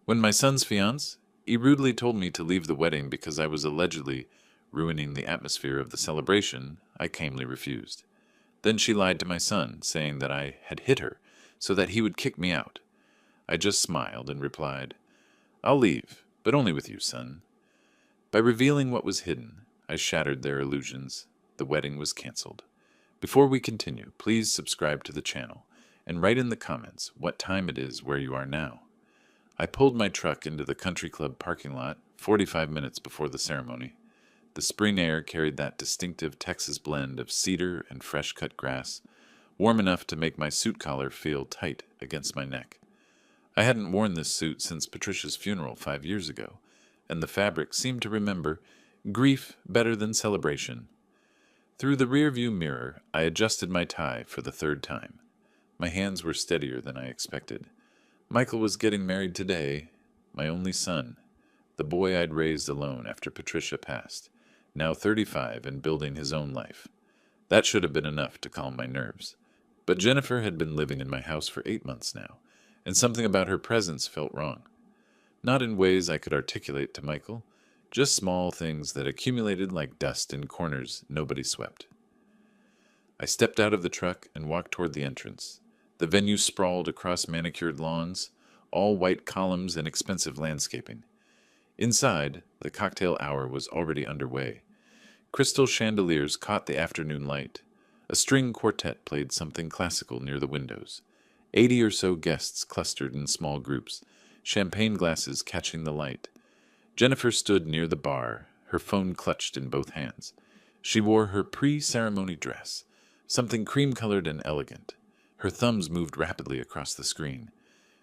When my son's fiancée rudely told me to leave the wedding because I was allegedly ruining the atmosphere of the celebration, I calmly refused. Then she lied to my son, saying that I had hit her so that he would kick me out. I just smiled and replied, "I'll leave, but only with you, son." By revealing what was hidden, I shattered their illusions. The wedding was canceled. Before we continue, please subscribe to the channel and write in the comments what time it is where you are now. I pulled my truck into the country club parking lot 45 minutes before the ceremony. The spring air carried that distinctive Texas blend of cedar and fresh-cut grass, warm enough to make my suit collar feel tight against my neck. I hadn't worn this suit since Patricia's funeral 5 years ago, and the fabric seemed to remember grief better than celebration. Through the rearview mirror, I adjusted my tie for the third time. My hands were steadier than I expected. Michael was getting married today, my only son, the boy I'd raised alone after Patricia passed, now 35 and building his own life. That should have been enough to calm my nerves. But Jennifer had been living in my house for 8 months now, and something about her presence felt wrong. Not in ways I could articulate to Michael, just small things that accumulated like dust in corners nobody swept. I stepped out of the truck and walked toward the entrance. The venue sprawled across manicured lawns, all white columns and expensive landscaping. Inside, the cocktail hour was already underway. Crystal chandeliers caught the afternoon light. A string quartet played something classical near the windows. 80 or so guests clustered in small groups, champagne glasses catching the light. Jennifer stood near the bar, her phone clutched in both hands. She wore her pre-ceremony dress, something cream-colored and elegant. Her thumbs moved rapidly across the screen.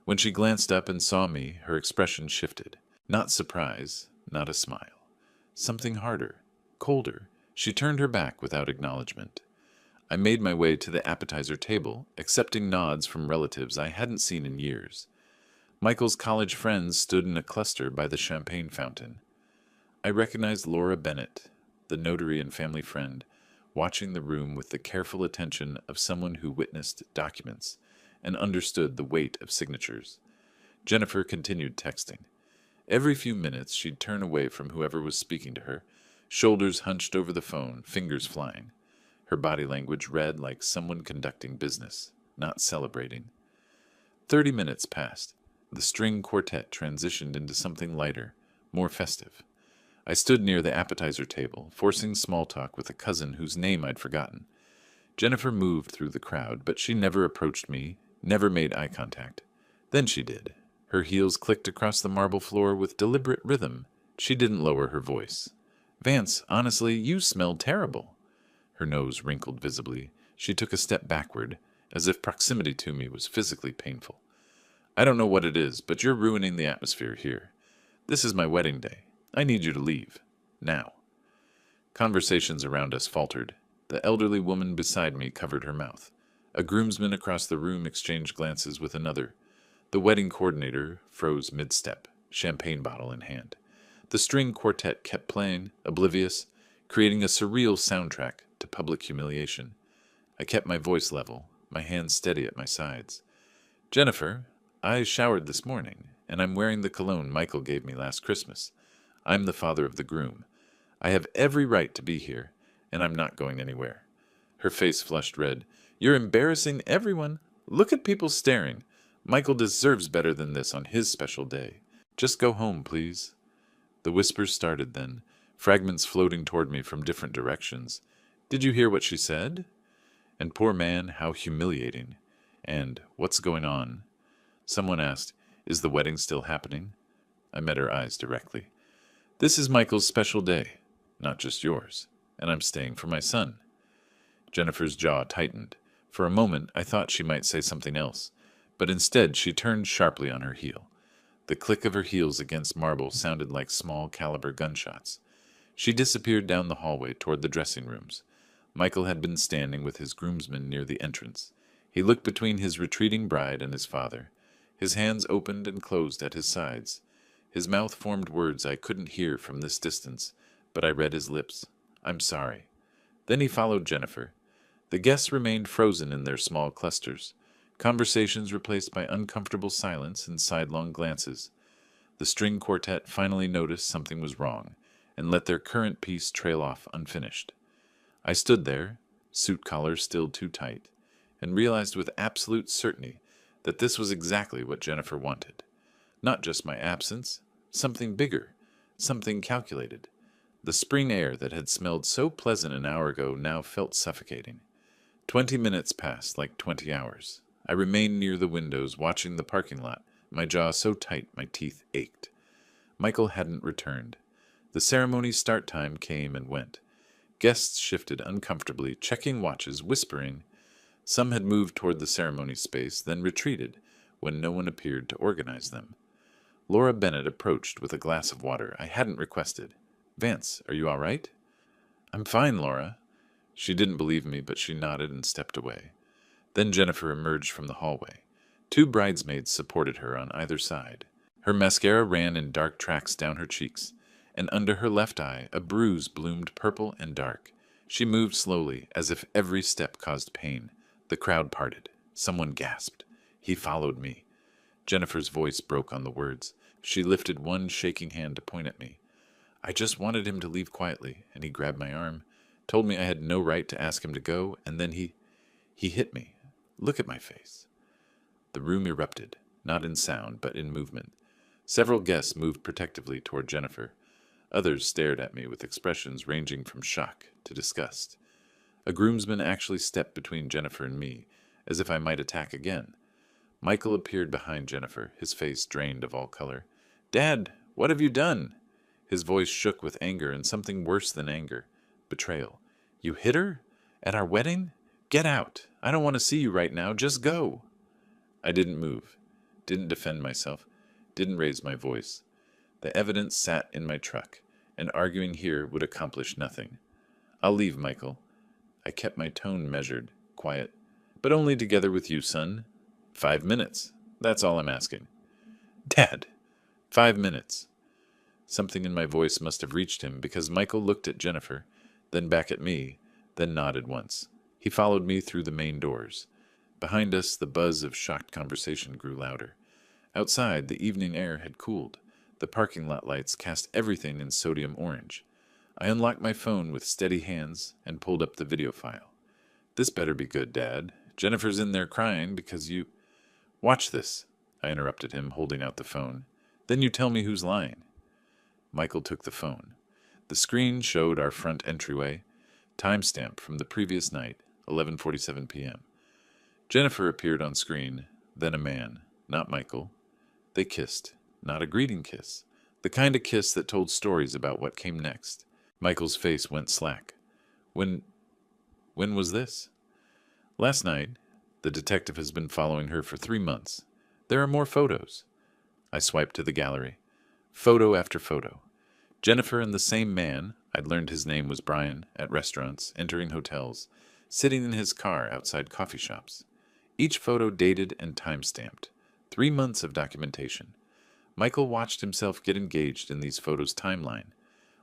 When she glanced up and saw me, her expression shifted. Not surprise, not a smile. Something harder, colder. She turned her back without acknowledgement. I made my way to the appetizer table, accepting nods from relatives I hadn't seen in years. Michael's college friends stood in a cluster by the champagne fountain. I recognized Laura Bennett, the notary and family friend, watching the room with the careful attention of someone who witnessed documents and understood the weight of signatures. Jennifer continued texting. Every few minutes she'd turn away from whoever was speaking to her, shoulders hunched over the phone, fingers flying. Her body language read like someone conducting business, not celebrating. 30 minutes passed. The string quartet transitioned into something lighter, more festive. I stood near the appetizer table, forcing small talk with a cousin whose name I'd forgotten. Jennifer moved through the crowd, but she never approached me, never made eye contact. Then she did. Her heels clicked across the marble floor with deliberate rhythm. She didn't lower her voice. "Vance, honestly, you smelled terrible." Her nose wrinkled visibly. She took a step backward, as if proximity to me was physically painful. "I don't know what it is, but you're ruining the atmosphere here. This is my wedding day. I need you to leave. Now." Conversations around us faltered. The elderly woman beside me covered her mouth. A groomsman across the room exchanged glances with another. The wedding coordinator froze mid-step, champagne bottle in hand. The string quartet kept playing, oblivious, creating a surreal soundtrack to public humiliation. I kept my voice level, my hands steady at my sides. "Jennifer, I showered this morning, and I'm wearing the cologne Michael gave me last Christmas. I'm the father of the groom. I have every right to be here, and I'm not going anywhere." Her face flushed red. "You're embarrassing everyone. Look at people staring. Michael deserves better than this on his special day. Just go home, please." The whispers started then, fragments floating toward me from different directions. "Did you hear what she said?" And "Poor man, how humiliating." And "What's going on?" Someone asked, "Is the wedding still happening?" I met her eyes directly. "This is Michael's special day, not just yours, and I'm staying for my son." Jennifer's jaw tightened. For a moment, I thought she might say something else, but instead she turned sharply on her heel. The click of her heels against marble sounded like small-caliber gunshots. She disappeared down the hallway toward the dressing rooms. Michael had been standing with his groomsmen near the entrance. He looked between his retreating bride and his father. His hands opened and closed at his sides. His mouth formed words I couldn't hear from this distance, but I read his lips. "I'm sorry." Then he followed Jennifer. The guests remained frozen in their small clusters, conversations replaced by uncomfortable silence and sidelong glances. The string quartet finally noticed something was wrong and let their current piece trail off unfinished. I stood there, suit collar still too tight, and realized with absolute certainty that this was exactly what Jennifer wanted. Not just my absence, something bigger, something calculated. The spring air that had smelled so pleasant an hour ago now felt suffocating. 20 minutes passed like 20 hours. I remained near the windows watching the parking lot, my jaw so tight my teeth ached. Michael hadn't returned. The ceremony's start time came and went. Guests shifted uncomfortably, checking watches, whispering. Some had moved toward the ceremony space, then retreated when no one appeared to organize them. Laura Bennett approached with a glass of water I hadn't requested. "Vance, are you all right?" "I'm fine, Laura." She didn't believe me, but she nodded and stepped away. Then Jennifer emerged from the hallway. 2 bridesmaids supported her on either side. Her mascara ran in dark tracks down her cheeks, and under her left eye a bruise bloomed purple and dark. She moved slowly, as if every step caused pain. The crowd parted. Someone gasped. "He followed me." Jennifer's voice broke on the words. She lifted one shaking hand to point at me. "I just wanted him to leave quietly," and he grabbed my arm, told me I had no right to ask him to go, and then he hit me. Look at my face. The room erupted, not in sound, but in movement. Several guests moved protectively toward Jennifer. Others stared at me with expressions ranging from shock to disgust. A groomsman actually stepped between Jennifer and me, as if I might attack again. Michael appeared behind Jennifer, his face drained of all color. "Dad, what have you done?" His voice shook with anger and something worse than anger. Betrayal. "You hit her? At our wedding? Get out. I don't want to see you right now. Just go." I didn't move, didn't defend myself, didn't raise my voice. The evidence sat in my truck, and arguing here would accomplish nothing. "I'll leave, Michael." I kept my tone measured, quiet. "But only together with you, son. 5 minutes. That's all I'm asking." "Dad!" 5 minutes. Something in my voice must have reached him, because Michael looked at Jennifer, then back at me, then nodded once. He followed me through the main doors. Behind us, the buzz of shocked conversation grew louder. Outside, the evening air had cooled. The parking lot lights cast everything in sodium orange. I unlocked my phone with steady hands and pulled up the video file. "This better be good, Dad. Jennifer's in there crying because you—" "Watch this," I interrupted him, holding out the phone. "Then you tell me who's lying." Michael took the phone. The screen showed our front entryway, timestamp from the previous night, 11:47 p.m. Jennifer appeared on screen, then a man, not Michael. They kissed, not a greeting kiss, the kind of kiss that told stories about what came next. Michael's face went slack. When was this?" "Last night. The detective has been following her for 3 months. There are more photos." I swiped to the gallery. Photo after photo. Jennifer and the same man, I'd learned his name was Brian, at restaurants, entering hotels, sitting in his car outside coffee shops. Each photo dated and time-stamped. 3 months of documentation. Michael watched himself get engaged in these photos' timeline.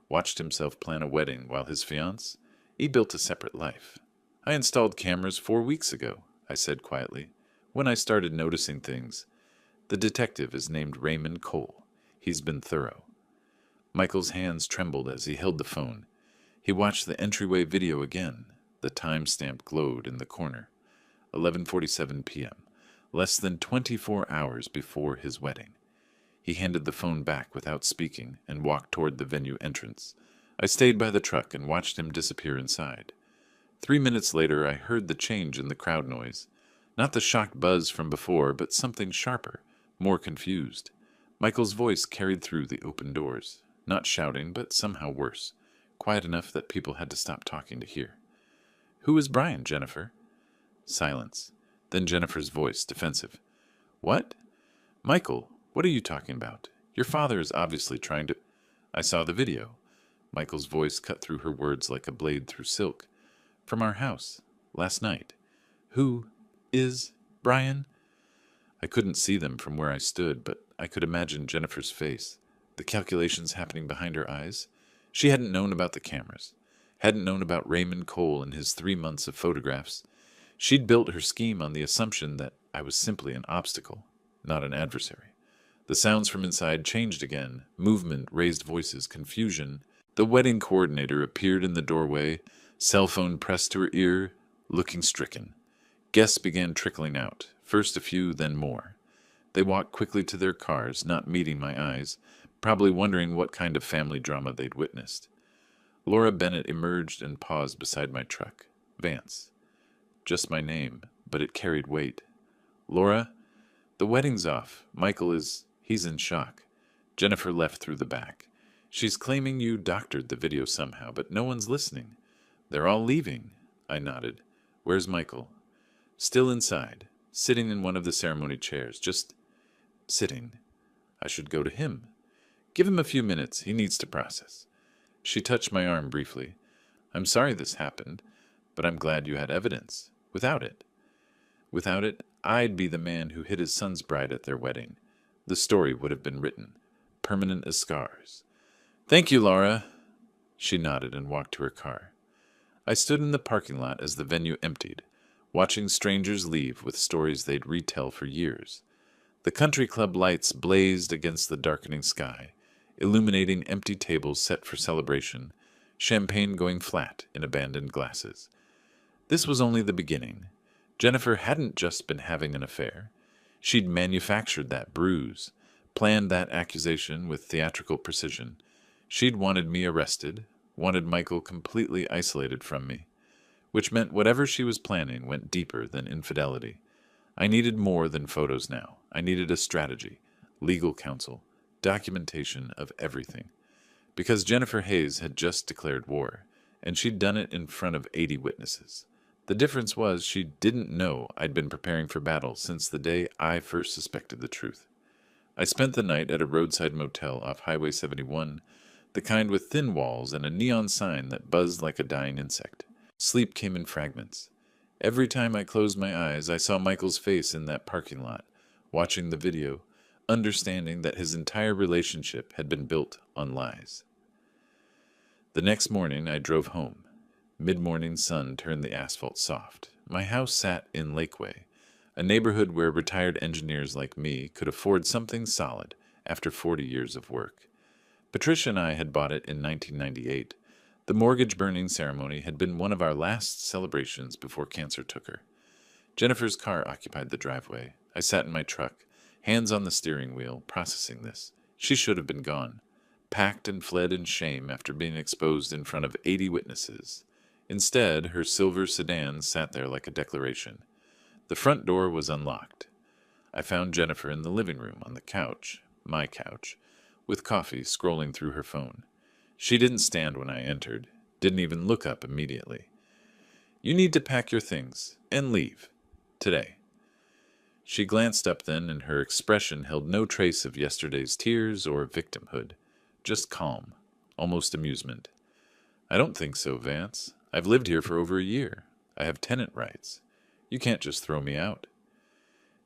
Watched himself plan a wedding while his fiancée, he built a separate life. "I installed cameras 4 weeks ago," I said quietly, when I started noticing things. "The detective is named Raymond Cole. He's been thorough." Michael's hands trembled as he held the phone. He watched the entryway video again. The timestamp glowed in the corner. 11:47 p.m., less than 24 hours before his wedding. He handed the phone back without speaking and walked toward the venue entrance. I stayed by the truck and watched him disappear inside. 3 minutes later, I heard the change in the crowd noise. Not the shocked buzz from before, but something sharper, more confused. Michael's voice carried through the open doors, not shouting, but somehow worse, quiet enough that people had to stop talking to hear. "Who is Brian, Jennifer?" Silence. Then Jennifer's voice, defensive. "What? Michael, what are you talking about? Your father is obviously trying to—" "I saw the video." Michael's voice cut through her words like a blade through silk. "From our house, last night. Who is Brian?" I couldn't see them from where I stood, but I could imagine Jennifer's face, the calculations happening behind her eyes. She hadn't known about the cameras, hadn't known about Raymond Cole and his 3 months of photographs. She'd built her scheme on the assumption that I was simply an obstacle, not an adversary. The sounds from inside changed again. Movement, raised voices, confusion. The wedding coordinator appeared in the doorway, cell phone pressed to her ear, looking stricken. Guests began trickling out, first a few, then more. They walked quickly to their cars, not meeting my eyes, probably wondering what kind of family drama they'd witnessed. Laura Bennett emerged and paused beside my truck. Vance. Just my name, but it carried weight. Laura, the wedding's off. He's in shock. Jennifer left through the back. She's claiming you doctored the video somehow, but no one's listening. They're all leaving. I nodded. Where's Michael? Still inside, sitting in one of the ceremony chairs, just sitting. I should go to him. Give him a few minutes. He needs to process. She touched my arm briefly. I'm sorry this happened, but I'm glad you had evidence. Without it, I'd be the man who hit his son's bride at their wedding. The story would have been written, permanent as scars. Thank you, Laura. She nodded and walked to her car. I stood in the parking lot as the venue emptied, watching strangers leave with stories they'd retell for years. The country club lights blazed against the darkening sky, illuminating empty tables set for celebration, champagne going flat in abandoned glasses. This was only the beginning. Jennifer hadn't just been having an affair. She'd manufactured that bruise, planned that accusation with theatrical precision. She'd wanted me arrested, wanted Michael completely isolated from me, which meant whatever she was planning went deeper than infidelity. I needed more than photos now. I needed a strategy, legal counsel, documentation of everything. Because Jennifer Hayes had just declared war, and she'd done it in front of 80 witnesses. The difference was she didn't know I'd been preparing for battle since the day I first suspected the truth. I spent the night at a roadside motel off Highway 71, the kind with thin walls and a neon sign that buzzed like a dying insect. Sleep came in fragments. Every time I closed my eyes, I saw Michael's face in that parking lot, watching the video, understanding that his entire relationship had been built on lies. The next morning, I drove home. Mid-morning sun turned the asphalt soft. My house sat in Lakeway, a neighborhood where retired engineers like me could afford something solid after 40 years of work. Patricia and I had bought it in 1998. The mortgage burning ceremony had been one of our last celebrations before cancer took her. Jennifer's car occupied the driveway. I sat in my truck, hands on the steering wheel, processing this. She should have been gone, packed and fled in shame after being exposed in front of 80 witnesses. Instead, her silver sedan sat there like a declaration. The front door was unlocked. I found Jennifer in the living room on the couch, my couch, with coffee scrolling through her phone. She didn't stand when I entered, didn't even look up immediately. You need to pack your things and leave. Today. She glanced up then, and her expression held no trace of yesterday's tears or victimhood, just calm, almost amusement. I don't think so, Vance. I've lived here for over a year. I have tenant rights. You can't just throw me out.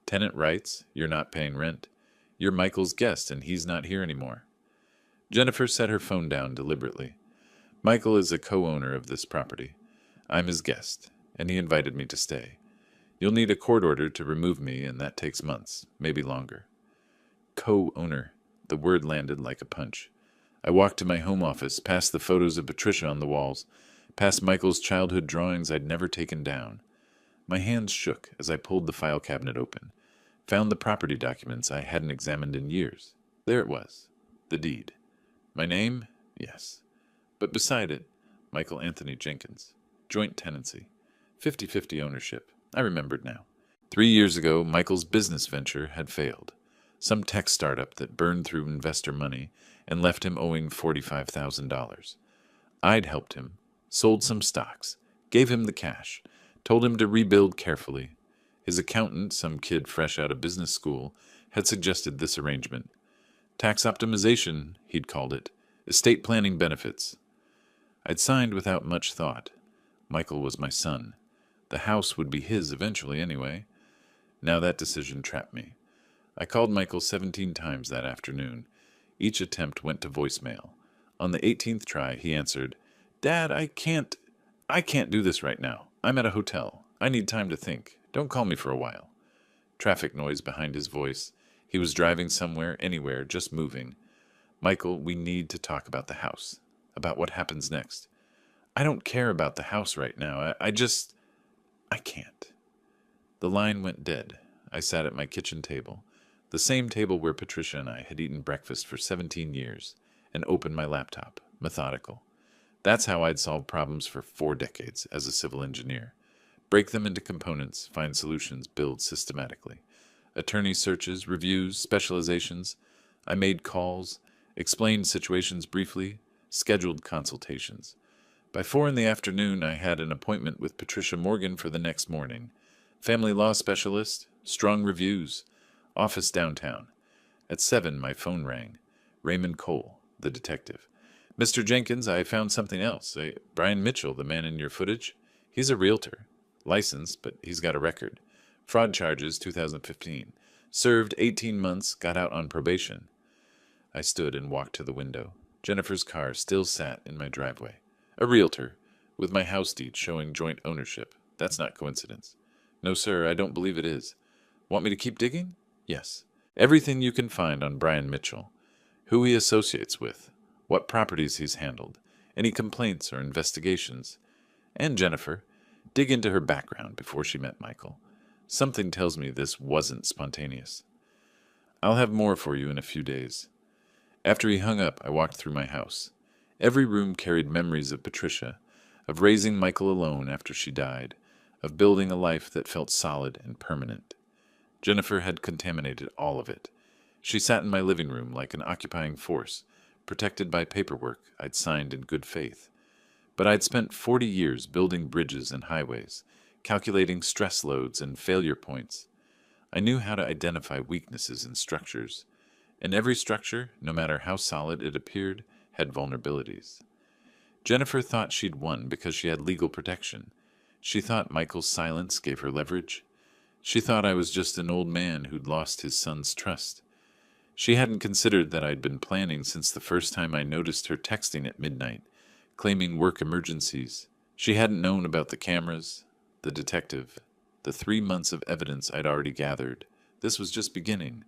Tenant rights? You're not paying rent. You're Michael's guest, and he's not here anymore. Jennifer set her phone down deliberately. Michael is a co-owner of this property. I'm his guest, and he invited me to stay. You'll need a court order to remove me, and that takes months, maybe longer. Co-owner. The word landed like a punch. I walked to my home office, past the photos of Patricia on the walls, past Michael's childhood drawings I'd never taken down. My hands shook as I pulled the file cabinet open, found the property documents I hadn't examined in years. There it was, the deed. My name? Yes. But beside it, Michael Anthony Jenkins. Joint tenancy. 50-50 ownership. I remembered now. 3 years ago, Michael's business venture had failed. Some tech startup that burned through investor money and left him owing $45,000. I'd helped him, sold some stocks, gave him the cash, told him to rebuild carefully. His accountant, some kid fresh out of business school, had suggested this arrangement. Tax optimization, he'd called it. Estate planning benefits. I'd signed without much thought. Michael was my son. The house would be his eventually anyway. Now that decision trapped me. I called Michael 17 times that afternoon. Each attempt went to voicemail. On the 18th try, he answered, Dad, I can't do this right now. I'm at a hotel. I need time to think. Don't call me for a while. Traffic noise behind his voice. He was driving somewhere, anywhere, just moving. Michael, we need to talk about the house, about what happens next. I don't care about the house right now. I can't. The line went dead. I sat at my kitchen table, the same table where Patricia and I had eaten breakfast for 17 years, and opened my laptop, methodical. That's how I'd solve problems for 4 decades as a civil engineer. Break them into components, find solutions, build systematically. Attorney searches, reviews, specializations. I made calls, explained situations briefly, scheduled consultations. By 4 in the afternoon, I had an appointment with Patricia Morgan for the next morning. Family law specialist, strong reviews, office downtown. At 7, my phone rang. Raymond Cole, the detective. Mr. Jenkins, I found something else. Brian Mitchell, the man in your footage, he's a realtor. Licensed, but he's got a record. Fraud charges, 2015. Served 18 months, got out on probation. I stood and walked to the window. Jennifer's car still sat in my driveway. A realtor, with my house deed showing joint ownership. That's not coincidence. No, sir, I don't believe it is. Want me to keep digging? Yes. Everything you can find on Brian Mitchell. Who he associates with. What properties he's handled. Any complaints or investigations. And Jennifer. Dig into her background before she met Michael. Something tells me this wasn't spontaneous. I'll have more for you in a few days. After he hung up, I walked through my house. Every room carried memories of Patricia, of raising Michael alone after she died, of building a life that felt solid and permanent. Jennifer had contaminated all of it. She sat in my living room like an occupying force, protected by paperwork I'd signed in good faith. But I'd spent 40 years building bridges and highways, calculating stress loads and failure points. I knew how to identify weaknesses in structures, and every structure, no matter how solid it appeared, had vulnerabilities. Jennifer thought she'd won because she had legal protection. She thought Michael's silence gave her leverage. She thought I was just an old man who'd lost his son's trust. She hadn't considered that I'd been planning since the first time I noticed her texting at midnight, claiming work emergencies. She hadn't known about the cameras, the detective, the 3 months of evidence I'd already gathered. This was just beginning,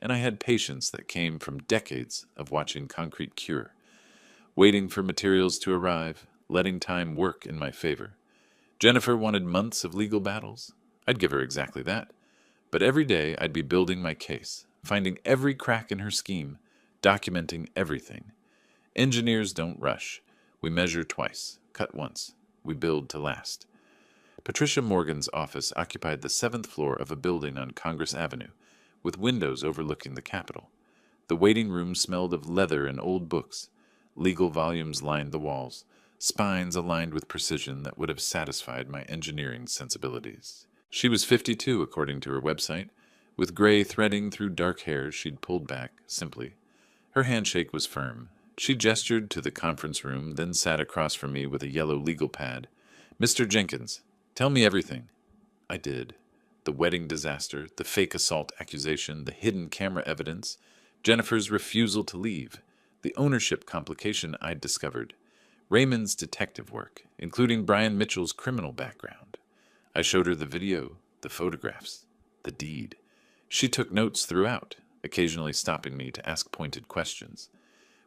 and I had patience that came from decades of watching concrete cure, waiting for materials to arrive, letting time work in my favor. Jennifer wanted months of legal battles. I'd give her exactly that. But every day I'd be building my case, finding every crack in her scheme, documenting everything. Engineers don't rush. We measure twice, cut once. We build to last. Patricia Morgan's office occupied the 7th floor of a building on Congress Avenue, with windows overlooking the Capitol. The waiting room smelled of leather and old books. Legal volumes lined the walls, spines aligned with precision that would have satisfied my engineering sensibilities. She was 52, according to her website, with gray threading through dark hair she'd pulled back, simply. Her handshake was firm. She gestured to the conference room, then sat across from me with a yellow legal pad. Mr. Jenkins, tell me everything. I did. The wedding disaster, the fake assault accusation, the hidden camera evidence, Jennifer's refusal to leave, the ownership complication I'd discovered, Raymond's detective work, including Brian Mitchell's criminal background. I showed her the video, the photographs, the deed. She took notes throughout, occasionally stopping me to ask pointed questions.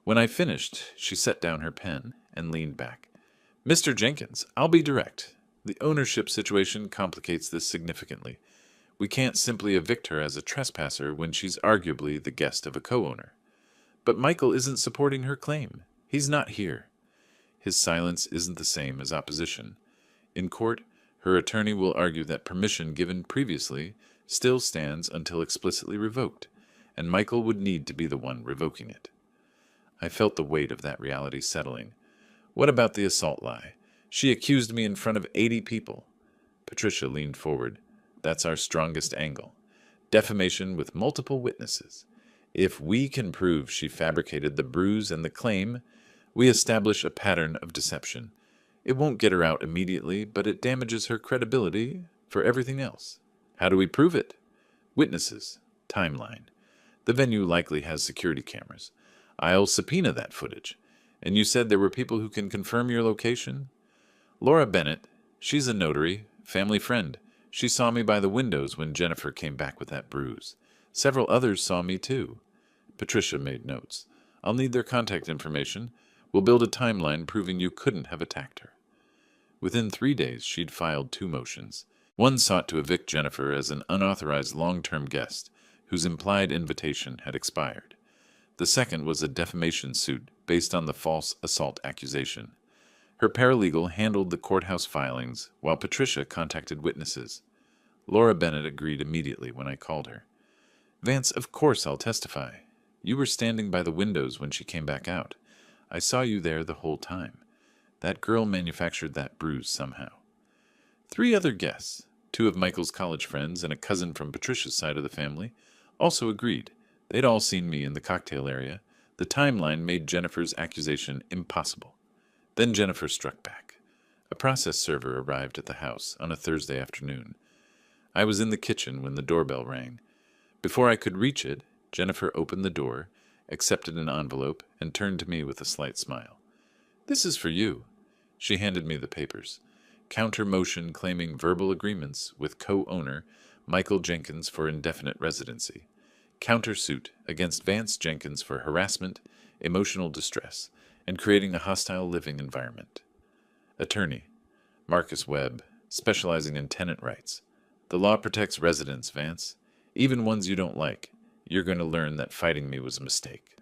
When I finished, she set down her pen and leaned back. Mr. Jenkins, I'll be direct. The ownership situation complicates this significantly. We can't simply evict her as a trespasser when she's arguably the guest of a co-owner. But Michael isn't supporting her claim. He's not here. His silence isn't the same as opposition. In court, her attorney will argue that permission given previously still stands until explicitly revoked, and Michael would need to be the one revoking it. I felt the weight of that reality settling. What about the assault lie? She accused me in front of 80 people. Patricia leaned forward. That's our strongest angle. Defamation with multiple witnesses. If we can prove she fabricated the bruise and the claim, we establish a pattern of deception. It won't get her out immediately, but it damages her credibility for everything else. How do we prove it? Witnesses. Timeline. The venue likely has security cameras. I'll subpoena that footage. And you said there were people who can confirm your location? Laura Bennett. She's a notary, family friend. She saw me by the windows when Jennifer came back with that bruise. Several others saw me too. Patricia made notes. I'll need their contact information. We'll build a timeline proving you couldn't have attacked her. Within 3 days, she'd filed 2 motions. One sought to evict Jennifer as an unauthorized long-term guest whose implied invitation had expired. The second was a defamation suit based on the false assault accusation. Her paralegal handled the courthouse filings while Patricia contacted witnesses. Laura Bennett agreed immediately when I called her. "Vance, of course I'll testify. You were standing by the windows when she came back out. I saw you there the whole time. That girl manufactured that bruise somehow." 3 other guests, 2 of Michael's college friends and a cousin from Patricia's side of the family, also agreed. They'd all seen me in the cocktail area. The timeline made Jennifer's accusation impossible. Then Jennifer struck back. A process server arrived at the house on a Thursday afternoon. I was in the kitchen when the doorbell rang. Before I could reach it, Jennifer opened the door, accepted an envelope, and turned to me with a slight smile. "This is for you." She handed me the papers. Counter motion claiming verbal agreements with co-owner Michael Jenkins for indefinite residency. Countersuit against Vance Jenkins for harassment, emotional distress, and creating a hostile living environment. Attorney Marcus Webb, specializing in tenant rights. "The law protects residents, Vance. Even ones you don't like. You're going to learn that fighting me was a mistake."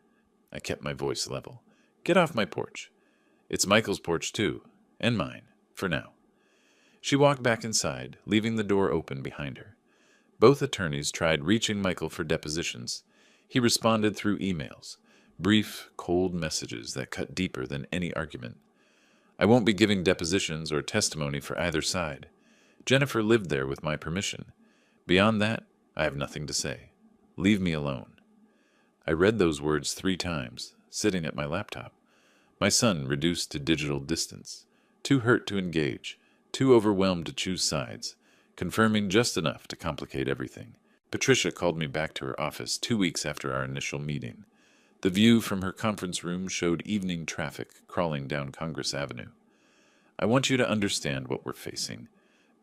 I kept my voice level. "Get off my porch. It's Michael's porch too, and mine, for now." She walked back inside, leaving the door open behind her. Both attorneys tried reaching Michael for depositions. He responded through emails, brief, cold messages that cut deeper than any argument. I won't be giving depositions or testimony for either side. Jennifer lived there with my permission. Beyond that, I have nothing to say. Leave me alone. I read those words 3 times, sitting at my laptop. My son reduced to digital distance, too hurt to engage, too overwhelmed to choose sides, confirming just enough to complicate everything. Patricia called me back to her office 2 weeks after our initial meeting. The view from her conference room showed evening traffic crawling down Congress Avenue. "I want you to understand what we're facing.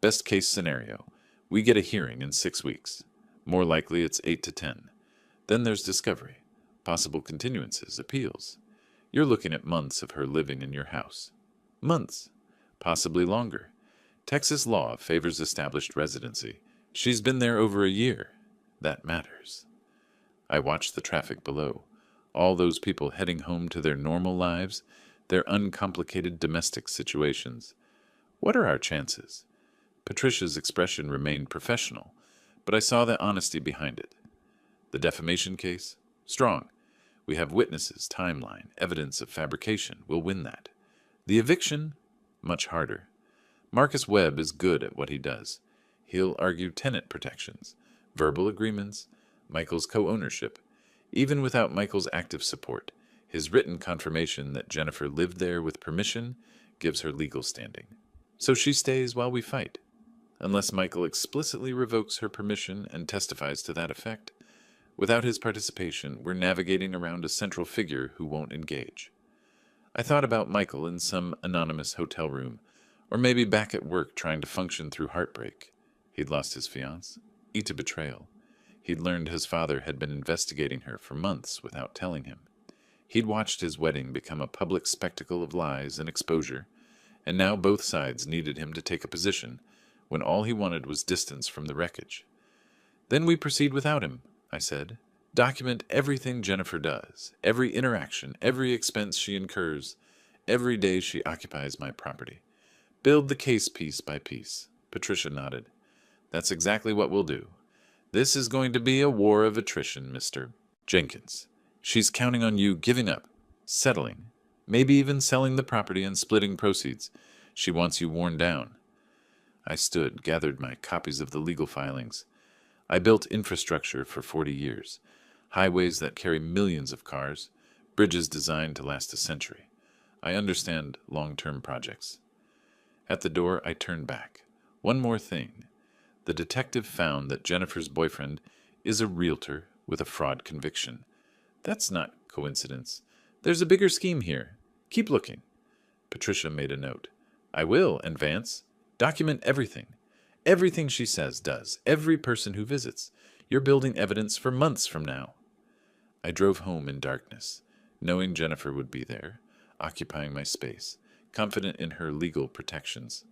Best case scenario, we get a hearing in 6 weeks. More likely it's 8 to 10. Then there's discovery, possible continuances, appeals. You're looking at months of her living in your house. Months, possibly longer. Texas law favors established residency. She's been there over a year. That matters." I watched the traffic below. All those people heading home to their normal lives, their uncomplicated domestic situations. What are our chances? Patricia's expression remained professional, but I saw the honesty behind it. The defamation case? Strong. We have witnesses, timeline, evidence of fabrication. We'll win that. The eviction? Much harder. Marcus Webb is good at what he does. He'll argue tenant protections, verbal agreements, Michael's co-ownership. Even without Michael's active support, his written confirmation that Jennifer lived there with permission gives her legal standing. So she stays while we fight. Unless Michael explicitly revokes her permission and testifies to that effect. Without his participation, we're navigating around a central figure who won't engage. I thought about Michael in some anonymous hotel room, or maybe back at work trying to function through heartbreak. He'd lost his fiancée, to betrayal. He'd learned his father had been investigating her for months without telling him. He'd watched his wedding become a public spectacle of lies and exposure, and now both sides needed him to take a position when all he wanted was distance from the wreckage. "Then we proceed without him," I said. "Document everything Jennifer does, every interaction, every expense she incurs, every day she occupies my property. Build the case piece by piece." Patricia nodded. "That's exactly what we'll do. This is going to be a war of attrition, Mr. Jenkins. She's counting on you giving up, settling, maybe even selling the property and splitting proceeds. She wants you worn down." I stood, gathered my copies of the legal filings. I built infrastructure for 40 years, highways that carry millions of cars, bridges designed to last a century. I understand long-term projects. At the door, I turned back. One more thing. The detective found that Jennifer's boyfriend is a realtor with a fraud conviction. That's not coincidence. There's a bigger scheme here. Keep looking. Patricia made a note. "I will, and Vance, document everything. Everything she says, does. Every person who visits. You're building evidence for months from now. I drove home in darkness, knowing Jennifer would be there, occupying my space, confident in her legal protections.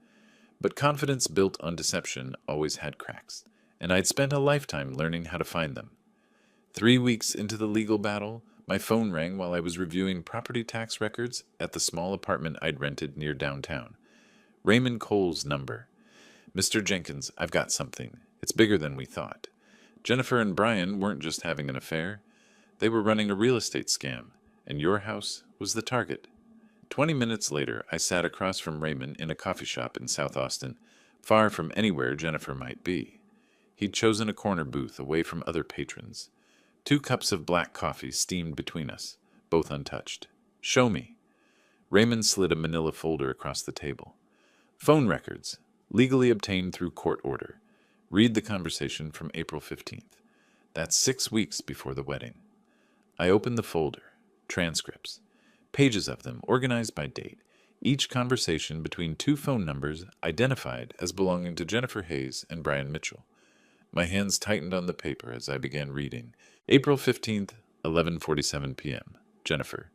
But confidence built on deception always had cracks, and I'd spent a lifetime learning how to find them. 3 weeks into the legal battle, my phone rang while I was reviewing property tax records at the small apartment I'd rented near downtown. Raymond Cole's number. Mr. Jenkins, I've got something. It's bigger than we thought. Jennifer and Brian weren't just having an affair. They were running a real estate scam, and your house was the target. 20 minutes later, I sat across from Raymond in a coffee shop in South Austin, far from anywhere Jennifer might be. He'd chosen a corner booth away from other patrons. 2 cups of black coffee steamed between us, both untouched. Show me. Raymond slid a manila folder across the table. Phone records, legally obtained through court order. Read the conversation from April 15th. That's 6 weeks before the wedding. I opened the folder. Transcripts. Pages of them, organized by date. Each conversation between 2 phone numbers identified as belonging to Jennifer Hayes and Brian Mitchell. My hands tightened on the paper as I began reading. April 15th, 11:47 p.m. Jennifer.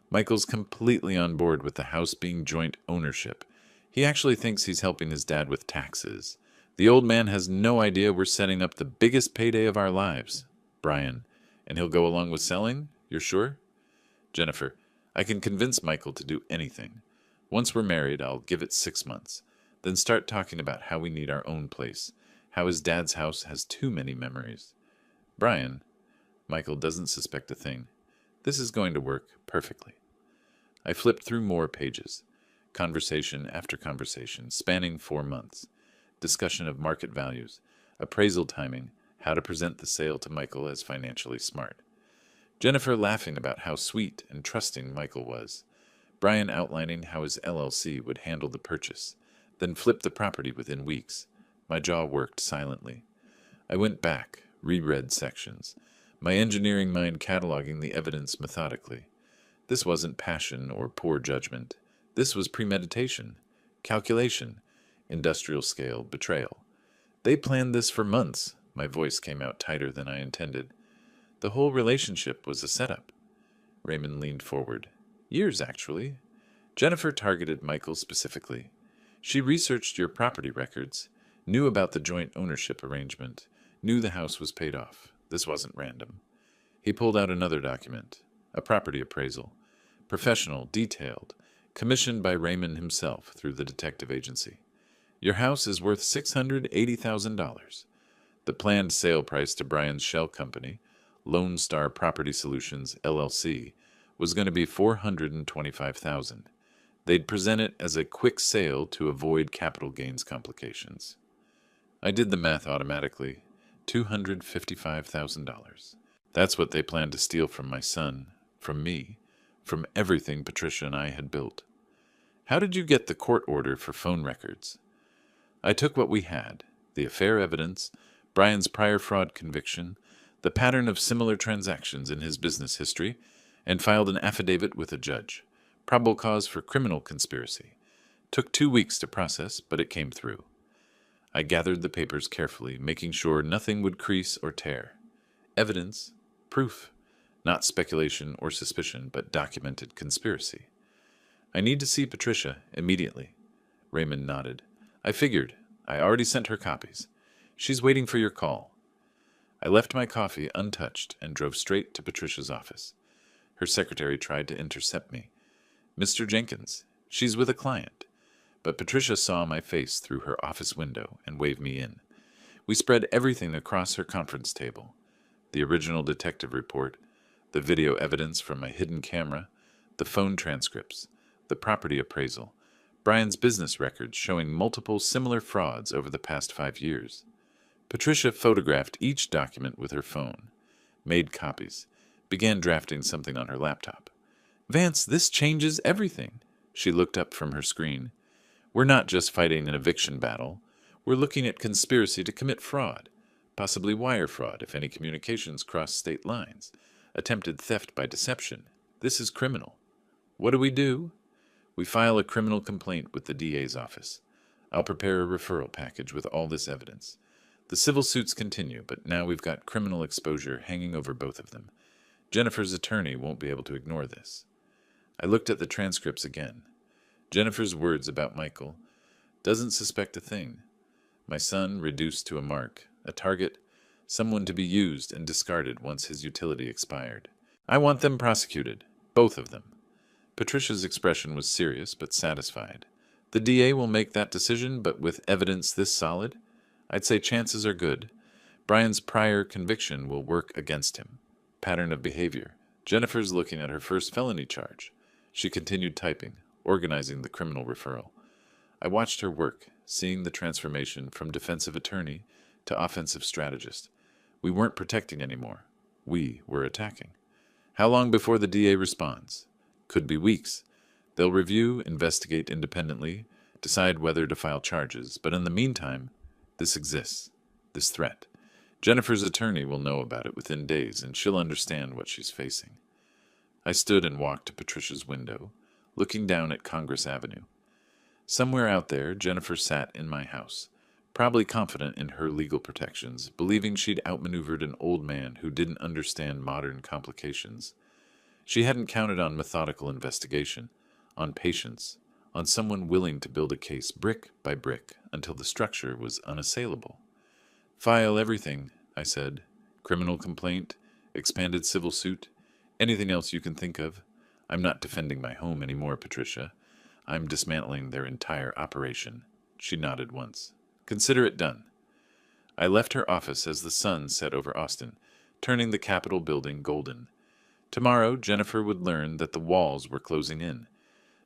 Michael's completely on board with the house being joint ownership. He actually thinks he's helping his dad with taxes. The old man has no idea we're setting up the biggest payday of our lives. Brian. And he'll go along with selling? You're sure? Jennifer. I can convince Michael to do anything. Once we're married, I'll give it 6 months. Then start talking about how we need our own place. How his dad's house has too many memories. Brian. Michael doesn't suspect a thing. This is going to work perfectly. I flipped through more pages. Conversation after conversation, spanning 4 months. Discussion of market values. Appraisal timing. How to present the sale to Michael as financially smart. Jennifer laughing about how sweet and trusting Michael was. Brian outlining how his LLC would handle the purchase, then flip the property within weeks. My jaw worked silently. I went back, reread sections, my engineering mind cataloging the evidence methodically. This wasn't passion or poor judgment. This was premeditation, calculation, industrial scale betrayal. They planned this for months. My voice came out tighter than I intended. The whole relationship was a setup. Raymond leaned forward. Years, actually. Jennifer targeted Michael specifically. She researched your property records, knew about the joint ownership arrangement, knew the house was paid off. This wasn't random. He pulled out another document, a property appraisal, professional, detailed, commissioned by Raymond himself through the detective agency. Your house is worth $680,000. The planned sale price to Brian's shell company, Lone Star Property Solutions, LLC, was going to be $425,000. They'd present it as a quick sale to avoid capital gains complications. I did the math automatically. $255,000. That's what they planned to steal from my son, from me, from everything Patricia and I had built. How did you get the court order for phone records? I took what we had, the affair evidence, Brian's prior fraud conviction, the pattern of similar transactions in his business history, and filed an affidavit with a judge. Probable cause for criminal conspiracy. Took 2 weeks to process, but it came through. I gathered the papers carefully, making sure nothing would crease or tear. Evidence, proof, not speculation or suspicion, but documented conspiracy. I need to see Patricia immediately. Raymond nodded. I figured. I already sent her copies. She's waiting for your call. I left my coffee untouched and drove straight to Patricia's office. Her secretary tried to intercept me. Mr. Jenkins, she's with a client. But Patricia saw my face through her office window and waved me in. We spread everything across her conference table. The original detective report, the video evidence from my hidden camera, the phone transcripts, the property appraisal, Brian's business records showing multiple similar frauds over the past 5 years. Patricia photographed each document with her phone, made copies, began drafting something on her laptop. Vance, this changes everything. She looked up from her screen. We're not just fighting an eviction battle. We're looking at conspiracy to commit fraud, possibly wire fraud if any communications cross state lines, attempted theft by deception. This is criminal. What do? We file a criminal complaint with the DA's office. I'll prepare a referral package with all this evidence. The civil suits continue, but now we've got criminal exposure hanging over both of them. Jennifer's attorney won't be able to ignore this. I looked at the transcripts again. Jennifer's words about Michael. Doesn't suspect a thing. My son reduced to a mark, a target, someone to be used and discarded once his utility expired. I want them prosecuted, both of them. Patricia's expression was serious but satisfied. The DA will make that decision, but with evidence this solid, I'd say chances are good. Brian's prior conviction will work against him. Pattern of behavior. Jennifer's looking at her first felony charge. She continued typing, organizing the criminal referral. I watched her work, seeing the transformation from defensive attorney to offensive strategist. We weren't protecting anymore. We were attacking. How long before the DA responds? Could be weeks. They'll review, investigate independently, decide whether to file charges, but in the meantime, this exists, this threat. Jennifer's attorney will know about it within days, and she'll understand what she's facing. I stood and walked to Patricia's window, looking down at Congress Avenue. Somewhere out there, Jennifer sat in my house, probably confident in her legal protections, believing she'd outmaneuvered an old man who didn't understand modern complications. She hadn't counted on methodical investigation, on patience, on someone willing to build a case brick by brick until the structure was unassailable. File everything, I said. Criminal complaint, expanded civil suit, anything else you can think of. I'm not defending my home anymore, Patricia. I'm dismantling their entire operation. She nodded once. Consider it done. I left her office as the sun set over Austin, turning the Capitol building golden. Tomorrow, Jennifer would learn that the walls were closing in,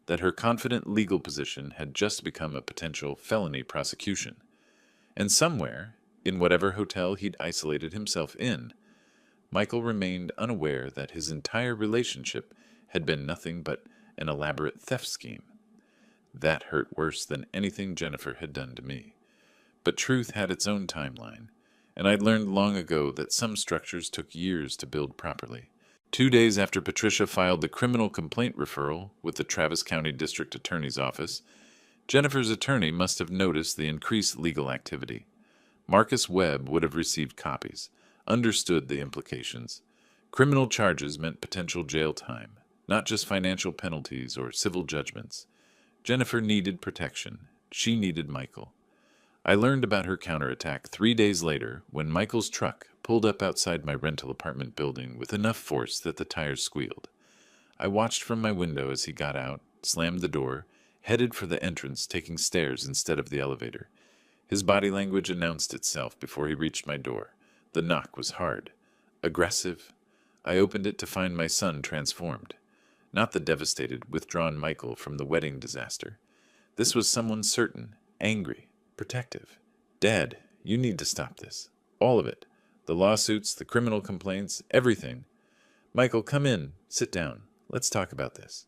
that her confident legal position had just become a potential felony prosecution. And somewhere, in whatever hotel he'd isolated himself in, Michael remained unaware that his entire relationship had been nothing but an elaborate theft scheme. That hurt worse than anything Jennifer had done to me. But truth had its own timeline, and I'd learned long ago that some structures took years to build properly. 2 days after Patricia filed the criminal complaint referral with the Travis County District Attorney's Office, Jennifer's attorney must have noticed the increased legal activity. Marcus Webb would have received copies, understood the implications. Criminal charges meant potential jail time, not just financial penalties or civil judgments. Jennifer needed protection. She needed Michael. I learned about her counterattack 3 days later when Michael's truck pulled up outside my rental apartment building with enough force that the tires squealed. I watched from my window as he got out, slammed the door, headed for the entrance, taking stairs instead of the elevator. His body language announced itself before he reached my door. The knock was hard, aggressive. I opened it to find my son transformed. Not the devastated, withdrawn Michael from the wedding disaster. This was someone certain, angry, protective. Dad, you need to stop this. All of it. The lawsuits, the criminal complaints, everything. Michael, come in. Sit down. Let's talk about this.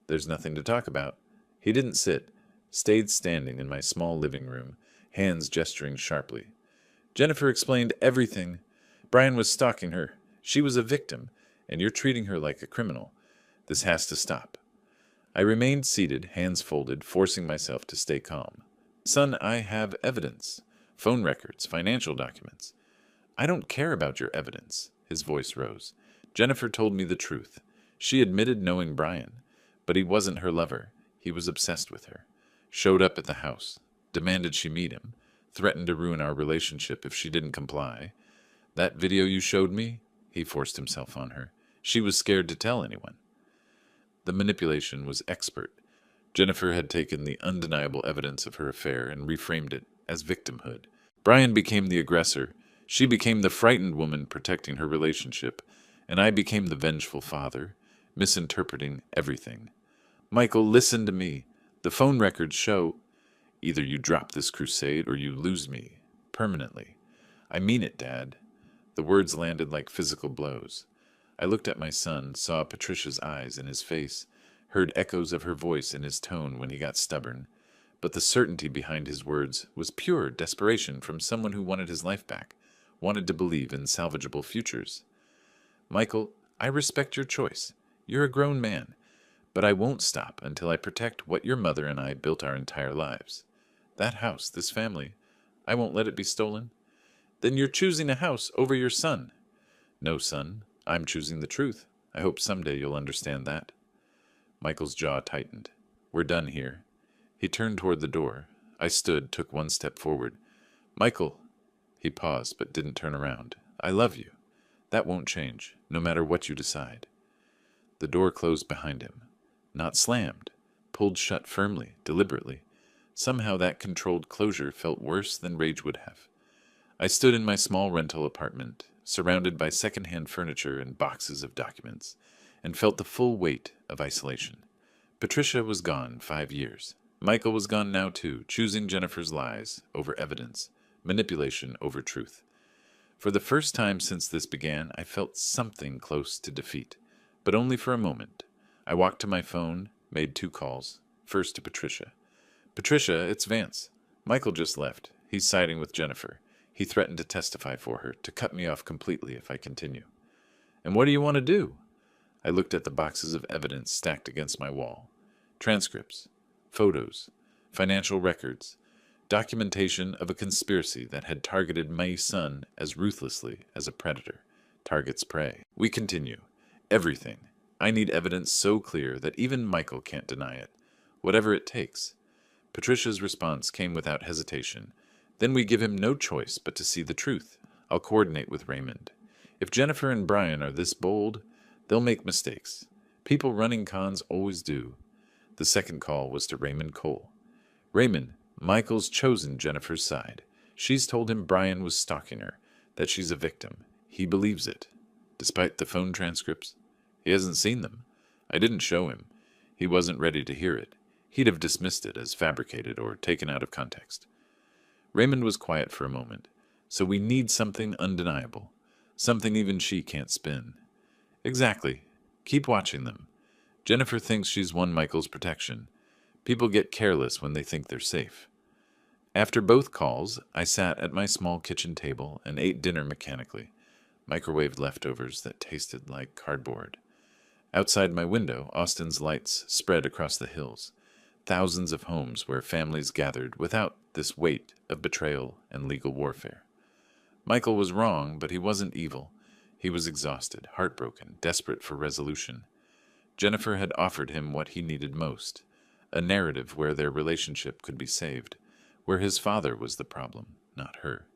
There's nothing to talk about. He didn't sit, stayed standing in my small living room, hands gesturing sharply. Jennifer explained everything. Brian was stalking her. She was a victim, and you're treating her like a criminal. This has to stop. I remained seated, hands folded, forcing myself to stay calm. Son, I have evidence. Phone records, financial documents. I don't care about your evidence. His voice rose. Jennifer told me the truth. She admitted knowing Brian, but he wasn't her lover. He was obsessed with her. Showed up at the house. Demanded she meet him. Threatened to ruin our relationship if she didn't comply. That video you showed me? He forced himself on her. She was scared to tell anyone. The manipulation was expert. Jennifer had taken the undeniable evidence of her affair and reframed it as victimhood. Brian became the aggressor. She became the frightened woman protecting her relationship, and I became the vengeful father, misinterpreting everything. Michael, listen to me. The phone records show either you drop this crusade or you lose me, permanently. I mean it, Dad. The words landed like physical blows. I looked at my son, saw Patricia's eyes in his face, heard echoes of her voice in his tone when he got stubborn, but the certainty behind his words was pure desperation from someone who wanted his life back, wanted to believe in salvageable futures. Michael, I respect your choice. You're a grown man, but I won't stop until I protect what your mother and I built our entire lives. That house, this family, I won't let it be stolen. Then you're choosing a house over your son. No, son, I'm choosing the truth. I hope someday you'll understand that. Michael's jaw tightened. We're done here. He turned toward the door. I stood, took one step forward. Michael. He paused, but didn't turn around. I love you. That won't change, no matter what you decide. The door closed behind him. Not slammed. Pulled shut firmly, deliberately. Somehow that controlled closure felt worse than rage would have. I stood in my small rental apartment, surrounded by second-hand furniture and boxes of documents, and felt the full weight of isolation. Patricia was gone 5 years. Michael was gone now too, choosing Jennifer's lies over evidence, manipulation over truth. For the first time since this began, I felt something close to defeat, but only for a moment. I walked to my phone, made 2 calls, first to Patricia. Patricia, it's Vance. Michael just left. He's siding with Jennifer. He threatened to testify for her, to cut me off completely if I continue. And what do you want to do? I looked at the boxes of evidence stacked against my wall. Transcripts, photos, financial records, documentation of a conspiracy that had targeted my son as ruthlessly as a predator targets prey. We continue. Everything. I need evidence so clear that even Michael can't deny it. Whatever it takes. Patricia's response came without hesitation. Then we give him no choice but to see the truth. I'll coordinate with Raymond. If Jennifer and Brian are this bold, they'll make mistakes. People running cons always do. The second call was to Raymond Cole. Raymond, Michael's chosen Jennifer's side. She's told him Brian was stalking her, that she's a victim. He believes it, despite the phone transcripts. He hasn't seen them. I didn't show him. He wasn't ready to hear it. He'd have dismissed it as fabricated or taken out of context. Raymond was quiet for a moment. So we need something undeniable. Something even she can't spin. Exactly. Keep watching them. Jennifer thinks she's won Michael's protection. People get careless when they think they're safe. After both calls, I sat at my small kitchen table and ate dinner mechanically. Microwaved leftovers that tasted like cardboard. Outside my window, Austin's lights spread across the hills. Thousands of homes where families gathered without this weight of betrayal and legal warfare. Michael was wrong, but he wasn't evil. He was exhausted, heartbroken, desperate for resolution. Jennifer had offered him what he needed most, a narrative where their relationship could be saved, where his father was the problem, not her.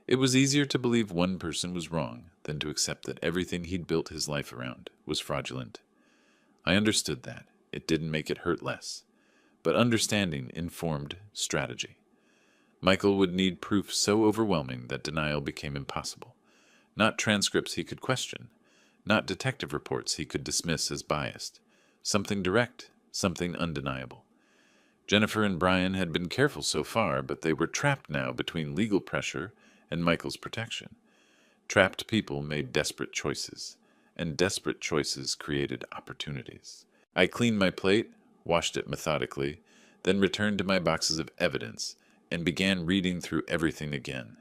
It was easier to believe one person was wrong than to accept that everything he'd built his life around was fraudulent. I understood that. It didn't make it hurt less. But understanding informed strategy. Michael would need proof so overwhelming that denial became impossible. Not transcripts he could question. Not detective reports he could dismiss as biased. Something direct, something undeniable. Jennifer and Brian had been careful so far, but they were trapped now between legal pressure and Michael's protection. Trapped people made desperate choices, and desperate choices created opportunities. I cleaned my plate, washed it methodically, then returned to my boxes of evidence and began reading through everything again.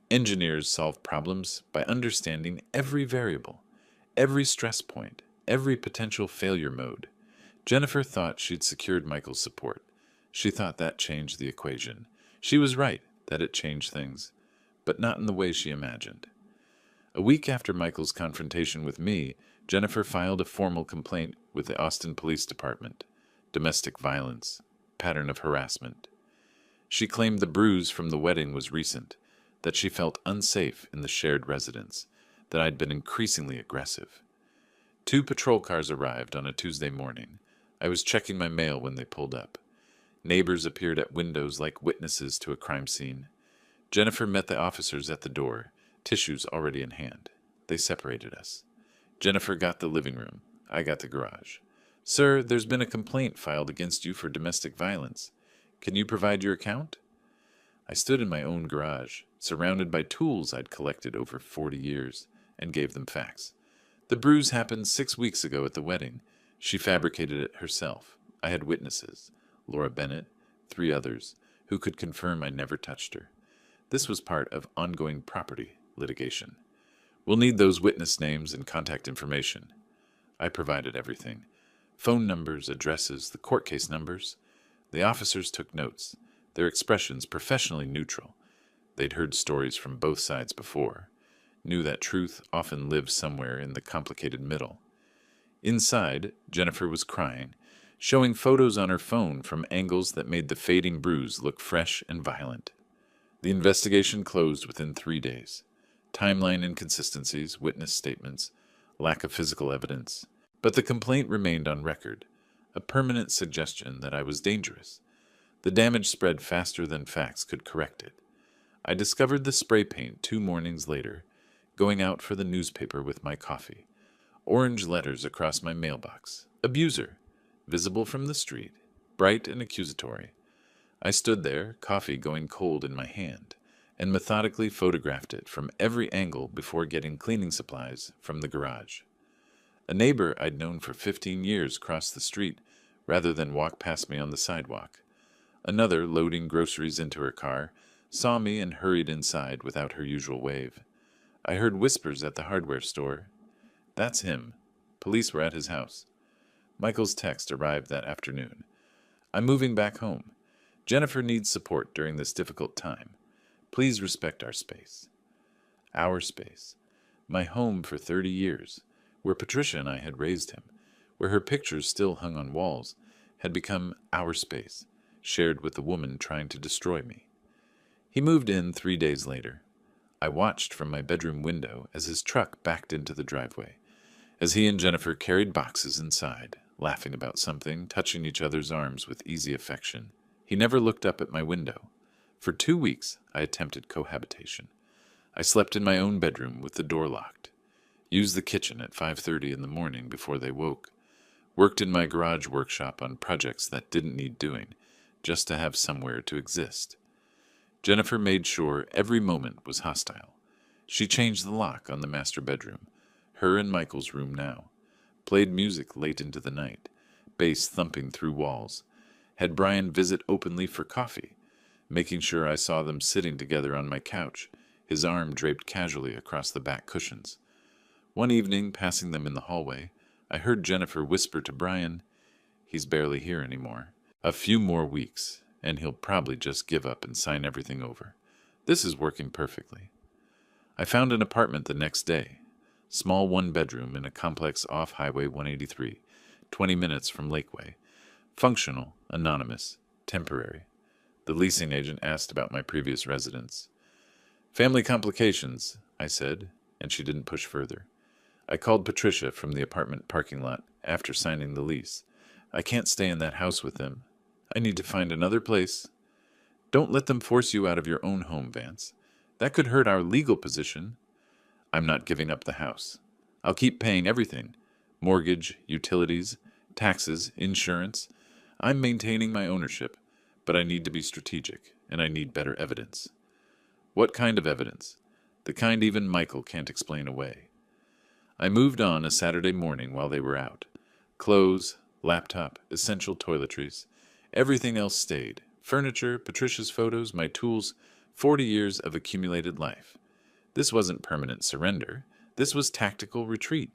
Engineers solve problems by understanding every variable, every stress point, every potential failure mode. Jennifer thought she'd secured Michael's support. She thought that changed the equation. She was right that it changed things, but not in the way she imagined. A week after Michael's confrontation with me, Jennifer filed a formal complaint with the Austin Police Department. Domestic violence, pattern of harassment. She claimed the bruise from the wedding was recent, that she felt unsafe in the shared residence, that I'd been increasingly aggressive. 2 patrol cars arrived on a Tuesday morning. I was checking my mail when they pulled up. Neighbors appeared at windows like witnesses to a crime scene. Jennifer met the officers at the door, tissues already in hand. They separated us. Jennifer got the living room. I got the garage. Sir, there's been a complaint filed against you for domestic violence. Can you provide your account? I stood in my own garage, surrounded by tools I'd collected over 40 years, and gave them facts. The bruise happened 6 weeks ago at the wedding. She fabricated it herself. I had witnesses, Laura Bennett, 3 others, who could confirm I never touched her. This was part of ongoing property litigation. We'll need those witness names and contact information. I provided everything. Phone numbers, addresses, the court case numbers. The officers took notes, their expressions professionally neutral. They'd heard stories from both sides before, knew that truth often lives somewhere in the complicated middle. Inside, Jennifer was crying, showing photos on her phone from angles that made the fading bruise look fresh and violent. The investigation closed within 3 days. Timeline inconsistencies, witness statements, lack of physical evidence. But the complaint remained on record, a permanent suggestion that I was dangerous. The damage spread faster than facts could correct it. I discovered the spray paint 2 mornings later, going out for the newspaper with my coffee. Orange letters across my mailbox. Abuser. Visible from the street. Bright and accusatory. I stood there, coffee going cold in my hand, and methodically photographed it from every angle before getting cleaning supplies from the garage. A neighbor I'd known for 15 years crossed the street rather than walk past me on the sidewalk. Another, loading groceries into her car, saw me and hurried inside without her usual wave. I heard whispers at the hardware store. That's him. Police were at his house. Michael's text arrived that afternoon. I'm moving back home. Jennifer needs support during this difficult time. Please respect our space. Our space. My home for 30 years, where Patricia and I had raised him, where her pictures still hung on walls, had become our space, shared with the woman trying to destroy me. He moved in 3 days later. I watched from my bedroom window as his truck backed into the driveway, as he and Jennifer carried boxes inside, laughing about something, touching each other's arms with easy affection. He never looked up at my window. For 2 weeks, I attempted cohabitation. I slept in my own bedroom with the door locked, used the kitchen at 5:30 in the morning before they woke, worked in my garage workshop on projects that didn't need doing, just to have somewhere to exist. Jennifer made sure every moment was hostile. She changed the lock on the master bedroom, her and Michael's room now, played music late into the night, bass thumping through walls, had Brian visit openly for coffee, making sure I saw them sitting together on my couch, his arm draped casually across the back cushions. One evening, passing them in the hallway, I heard Jennifer whisper to Brian, "He's barely here anymore. A few more weeks, and he'll probably just give up and sign everything over. This is working perfectly." I found an apartment the next day, small 1-bedroom in a complex off Highway 183, 20 minutes from Lakeway. Functional, anonymous, temporary. The leasing agent asked about my previous residence. "Family complications," I said, and she didn't push further. I called Patricia from the apartment parking lot after signing the lease. "I can't stay in that house with them. I need to find another place." "Don't let them force you out of your own home, Vance. That could hurt our legal position." "I'm not giving up the house. I'll keep paying everything. Mortgage, utilities, taxes, insurance. I'm maintaining my ownership, but I need to be strategic, and I need better evidence." "What kind of evidence?" "The kind even Michael can't explain away." I moved on a Saturday morning while they were out. Clothes, laptop, essential toiletries. Everything else stayed. Furniture, Patricia's photos, my tools, 40 years of accumulated life. This wasn't permanent surrender. This was tactical retreat.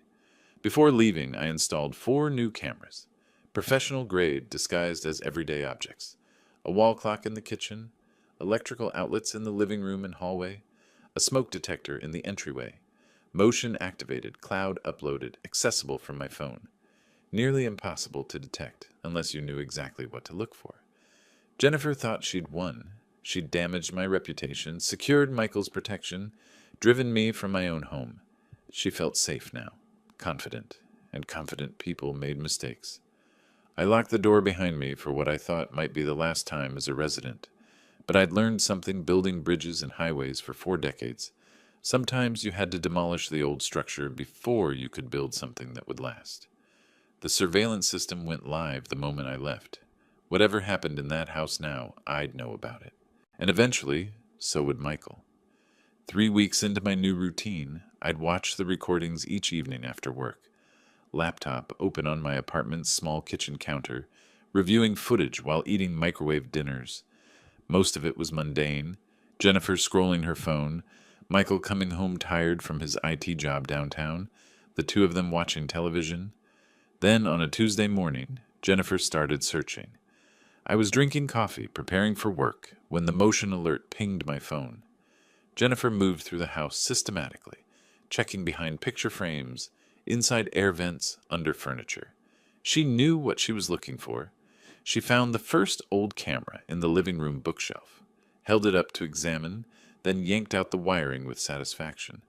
Before leaving, I installed 4 new cameras, professional grade disguised as everyday objects. A wall clock in the kitchen, electrical outlets in the living room and hallway, a smoke detector in the entryway, motion activated, cloud uploaded, accessible from my phone. Nearly impossible to detect unless you knew exactly what to look for. Jennifer thought she'd won. She'd damaged my reputation, secured Michael's protection, driven me from my own home. She felt safe now, confident, and confident people made mistakes. I locked the door behind me for what I thought might be the last time as a resident, but I'd learned something building bridges and highways for 4 decades. Sometimes you had to demolish the old structure before you could build something that would last. The surveillance system went live the moment I left. Whatever happened in that house now, I'd know about it. And eventually, so would Michael. 3 weeks into my new routine, I'd watch the recordings each evening after work. Laptop open on my apartment's small kitchen counter, reviewing footage while eating microwave dinners. Most of it was mundane. Jennifer scrolling her phone, Michael coming home tired from his IT job downtown, the 2 of them watching television. Then, on a Tuesday morning, Jennifer started searching. I was drinking coffee, preparing for work, when the motion alert pinged my phone. Jennifer moved through the house systematically, checking behind picture frames, inside air vents, under furniture. She knew what she was looking for. She found the first old camera in the living room bookshelf, held it up to examine, then yanked out the wiring with satisfaction.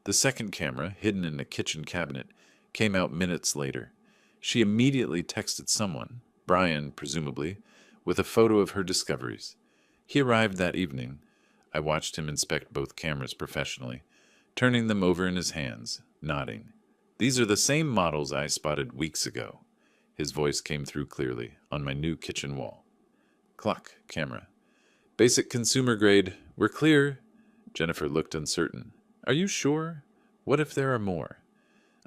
The second camera, hidden in a kitchen cabinet, came out minutes later. She immediately texted someone, Brian presumably, with a photo of her discoveries. He arrived that evening. I watched him inspect both cameras professionally, turning them over in his hands, nodding. "These are the same models I spotted weeks ago." His voice came through clearly on my new kitchen wall. Clock, camera. "Basic consumer grade. We're clear." Jennifer looked uncertain. "Are you sure? What if there are more?"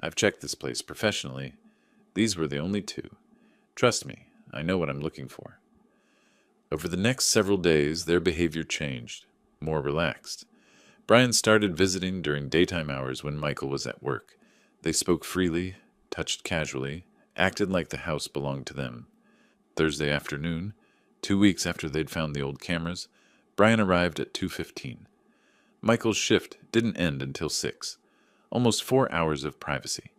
"I've checked this place professionally. These were the only two. Trust me, I know what I'm looking for." Over the next several days, their behavior changed, more relaxed. Brian started visiting during daytime hours when Michael was at work. They spoke freely, touched casually, acted like the house belonged to them. Thursday afternoon, 2 weeks after they'd found the old cameras, Brian arrived at 2:15. Michael's shift didn't end until 6. Almost 4 hours of privacy.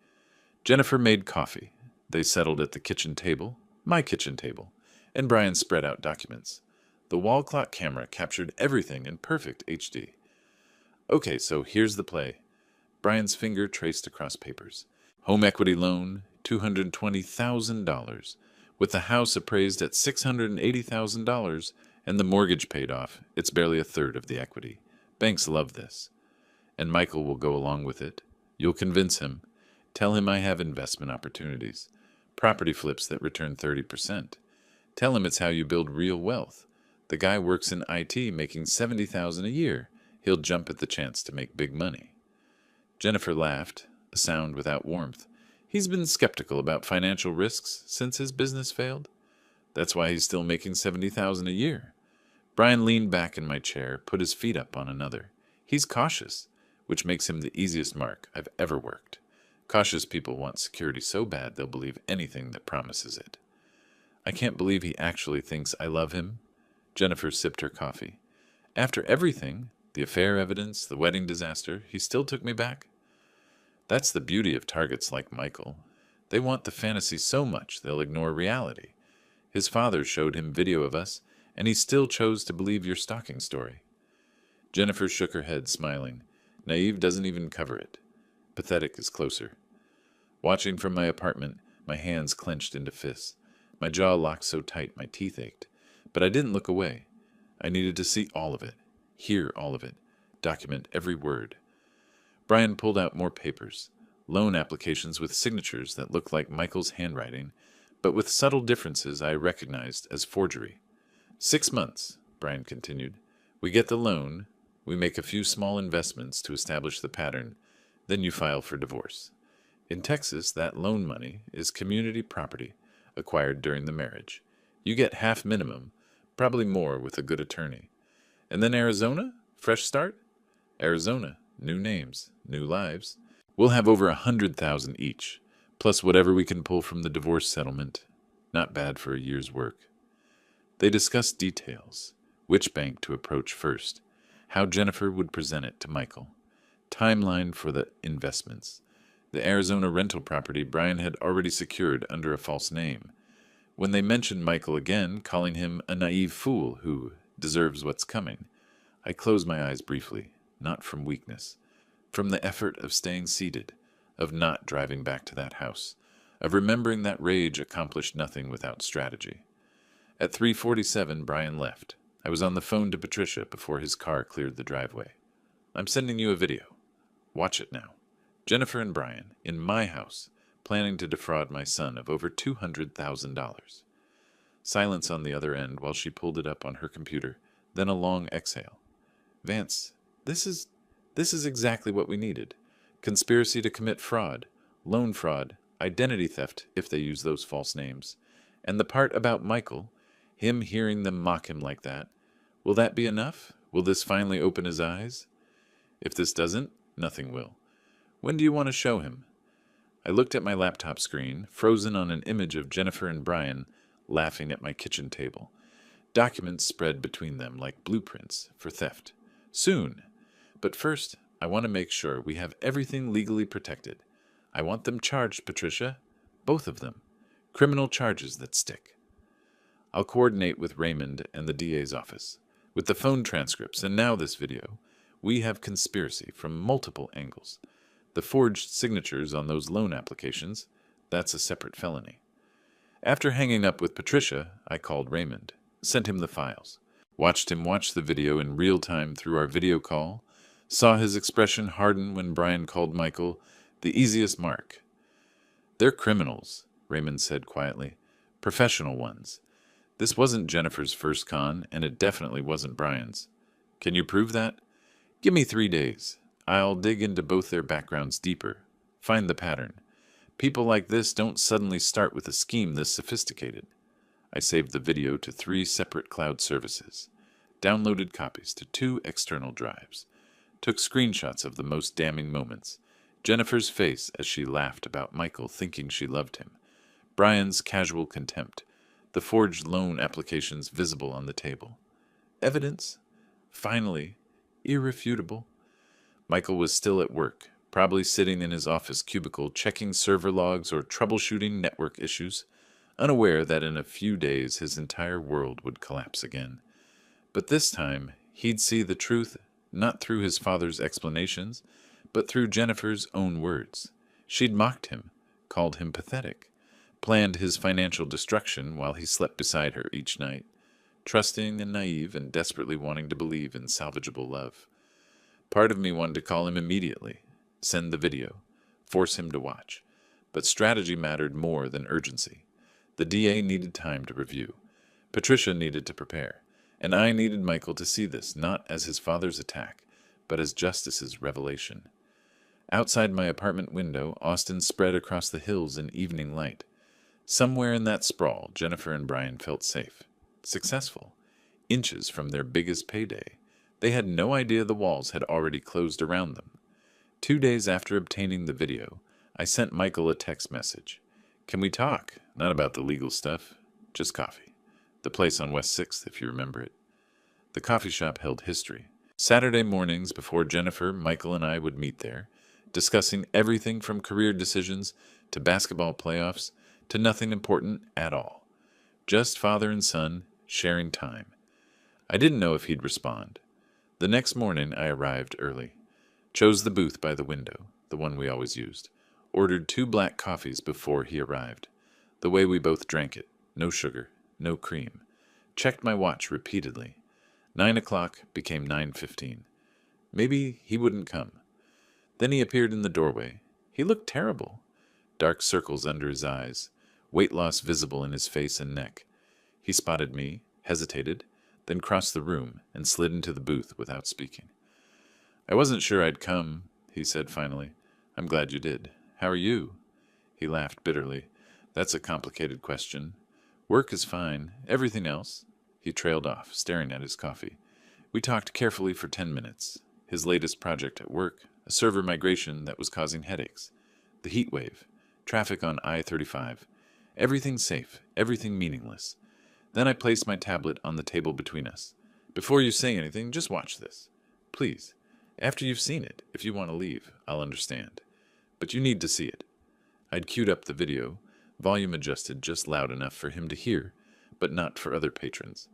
Jennifer made coffee. They settled at the kitchen table, my kitchen table, and Brian spread out documents. The wall clock camera captured everything in perfect HD. "Okay, so here's the play." Brian's finger traced across papers. "Home equity loan, $220,000. With the house appraised at $680,000 and the mortgage paid off, it's barely a third of the equity. Banks love this. And Michael will go along with it. You'll convince him. Tell him I have investment opportunities. Property flips that return 30%. Tell him it's how you build real wealth. The guy works in IT making $70,000 a year. He'll jump at the chance to make big money." Jennifer laughed, a sound without warmth. "He's been skeptical about financial risks since his business failed. That's why he's still making $70,000 a year." Brian leaned back in my chair, put his feet up on another. "He's cautious, which makes him the easiest mark I've ever worked. Cautious people want security so bad they'll believe anything that promises it." "I can't believe he actually thinks I love him." Jennifer sipped her coffee. "After everything, the affair evidence, the wedding disaster, he still took me back." "That's the beauty of targets like Michael. They want the fantasy so much they'll ignore reality. His father showed him video of us, and he still chose to believe your stalking story." Jennifer shook her head, smiling. "Naive doesn't even cover it. Pathetic is closer." Watching from my apartment, my hands clenched into fists. My jaw locked so tight my teeth ached. But I didn't look away. I needed to see all of it, hear all of it, document every word. Brian pulled out more papers, loan applications with signatures that looked like Michael's handwriting, but with subtle differences I recognized as forgery. 6 months, Brian continued. We get the loan, we make a few small investments to establish the pattern, then you file for divorce. In Texas, that loan money is community property acquired during the marriage. You get half minimum, probably more with a good attorney. And then Arizona? Fresh start? Arizona, new names, new lives. We'll have over 100,000 each, plus whatever we can pull from the divorce settlement. Not bad for a year's work. They discussed details, which bank to approach first, how Jennifer would present it to Michael, timeline for the investments. The Arizona rental property Brian had already secured under a false name. When they mentioned Michael again, calling him a naive fool who deserves what's coming, I closed my eyes briefly, not from weakness, from the effort of staying seated, of not driving back to that house, of remembering that rage accomplished nothing without strategy. At 3:47, Brian left. I was on the phone to Patricia before his car cleared the driveway. I'm sending you a video. Watch it now. Jennifer and Brian, in my house, planning to defraud my son of over $200,000. Silence on the other end while she pulled it up on her computer, then a long exhale. Vance, this is exactly what we needed. Conspiracy to commit fraud, loan fraud, identity theft if they use those false names. And the part about Michael, him hearing them mock him like that, will that be enough? Will this finally open his eyes? If this doesn't, nothing will. When do you want to show him? I looked at my laptop screen, frozen on an image of Jennifer and Brian laughing at my kitchen table. Documents spread between them like blueprints for theft. Soon. But first, I want to make sure we have everything legally protected. I want them charged, Patricia. Both of them. Criminal charges that stick. I'll coordinate with Raymond and the DA's office. With the phone transcripts and now this video, we have conspiracy from multiple angles. The forged signatures on those loan applications, that's a separate felony. After hanging up with Patricia, I called Raymond, sent him the files, watched him watch the video in real time through our video call, saw his expression harden when Brian called Michael the easiest mark. They're criminals, Raymond said quietly. Professional ones. This wasn't Jennifer's first con, and it definitely wasn't Brian's. Can you prove that? Give me 3 days. I'll dig into both their backgrounds deeper, find the pattern. People like this don't suddenly start with a scheme this sophisticated. I saved the video to 3 separate cloud services, downloaded copies to 2 external drives, took screenshots of the most damning moments, Jennifer's face as she laughed about Michael thinking she loved him, Brian's casual contempt, the forged loan applications visible on the table. Evidence? Finally, irrefutable. Michael was still at work, probably sitting in his office cubicle checking server logs or troubleshooting network issues, unaware that in a few days his entire world would collapse again. But this time, he'd see the truth not through his father's explanations, but through Jennifer's own words. She'd mocked him, called him pathetic, planned his financial destruction while he slept beside her each night, trusting and naive and desperately wanting to believe in salvageable love. Part of me wanted to call him immediately, send the video, force him to watch. But strategy mattered more than urgency. The DA needed time to review. Patricia needed to prepare. And I needed Michael to see this not as his father's attack, but as justice's revelation. Outside my apartment window, Austin spread across the hills in evening light. Somewhere in that sprawl, Jennifer and Brian felt safe, successful, inches from their biggest payday. They had no idea the walls had already closed around them. 2 days after obtaining the video, I sent Michael a text message. Can we talk? Not about the legal stuff, just coffee. The place on West 6th, if you remember it. The coffee shop held history. Saturday mornings before Jennifer, Michael, and I would meet there, discussing everything from career decisions to basketball playoffs to nothing important at all. Just father and son sharing time. I didn't know if he'd respond. The next morning I arrived early. Chose the booth by the window, the one we always used. Ordered 2 black coffees before he arrived. The way we both drank it. No sugar, no cream. Checked my watch repeatedly. 9 o'clock became 9:15. Maybe he wouldn't come. Then he appeared in the doorway. He looked terrible. Dark circles under his eyes, weight loss visible in his face and neck. He spotted me, hesitated, then crossed the room and slid into the booth without speaking. I wasn't sure I'd come, he said finally. I'm glad you did. How are you? He laughed bitterly. That's a complicated question. Work is fine. Everything else? He trailed off, staring at his coffee. We talked carefully for 10 minutes. His latest project at work, a server migration that was causing headaches. The heat wave, traffic on I-35. Everything safe, everything meaningless. Then I placed my tablet on the table between us. Before you say anything, just watch this. Please. After you've seen it, if you want to leave, I'll understand. But you need to see it. I'd queued up the video, volume adjusted just loud enough for him to hear, but not for other patrons.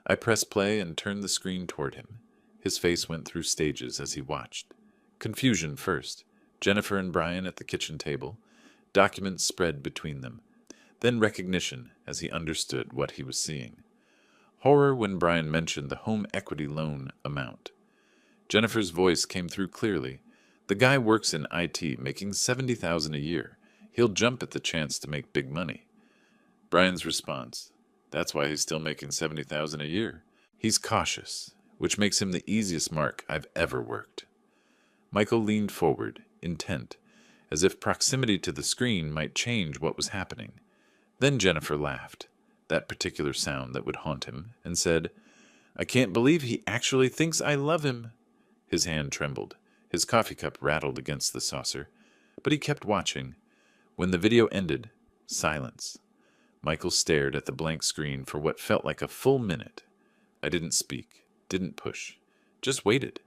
I pressed play and turned the screen toward him. His face went through stages as he watched. Confusion first. Jennifer and Brian at the kitchen table. Documents spread between them. Then recognition as he understood what he was seeing. Horror when Brian mentioned the home equity loan amount. Jennifer's voice came through clearly. The guy works in IT, making $70,000 a year. He'll jump at the chance to make big money. Brian's response. That's why he's still making $70,000 a year. He's cautious, which makes him the easiest mark I've ever worked. Michael leaned forward, intent, as if proximity to the screen might change what was happening. Then Jennifer laughed, that particular sound that would haunt him, and said, I can't believe he actually thinks I love him. His hand trembled. His coffee cup rattled against the saucer, but he kept watching. When the video ended, silence. Michael stared at the blank screen for what felt like a full minute. I didn't speak, didn't push, just waited.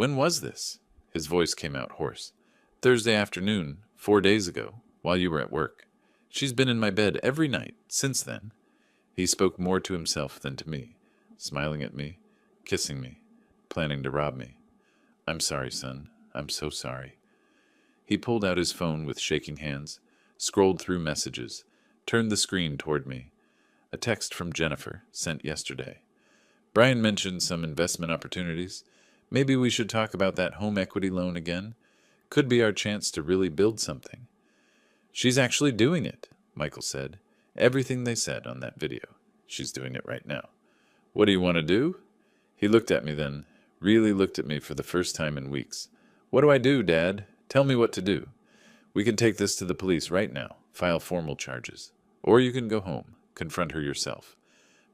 When was this? His voice came out hoarse. Thursday afternoon, 4 days ago, while you were at work. She's been in my bed every night since then. He spoke more to himself than to me, smiling at me, kissing me, planning to rob me. I'm sorry, son. I'm so sorry. He pulled out his phone with shaking hands, scrolled through messages, turned the screen toward me. A text from Jennifer, sent yesterday. Brian mentioned some investment opportunities. Maybe we should talk about that home equity loan again. Could be our chance to really build something. She's actually doing it, Michael said. Everything they said on that video. She's doing it right now. What do you want to do? He looked at me then, really looked at me for the first time in weeks. What do I do, Dad? Tell me what to do. We can take this to the police right now, file formal charges. Or you can go home, confront her yourself.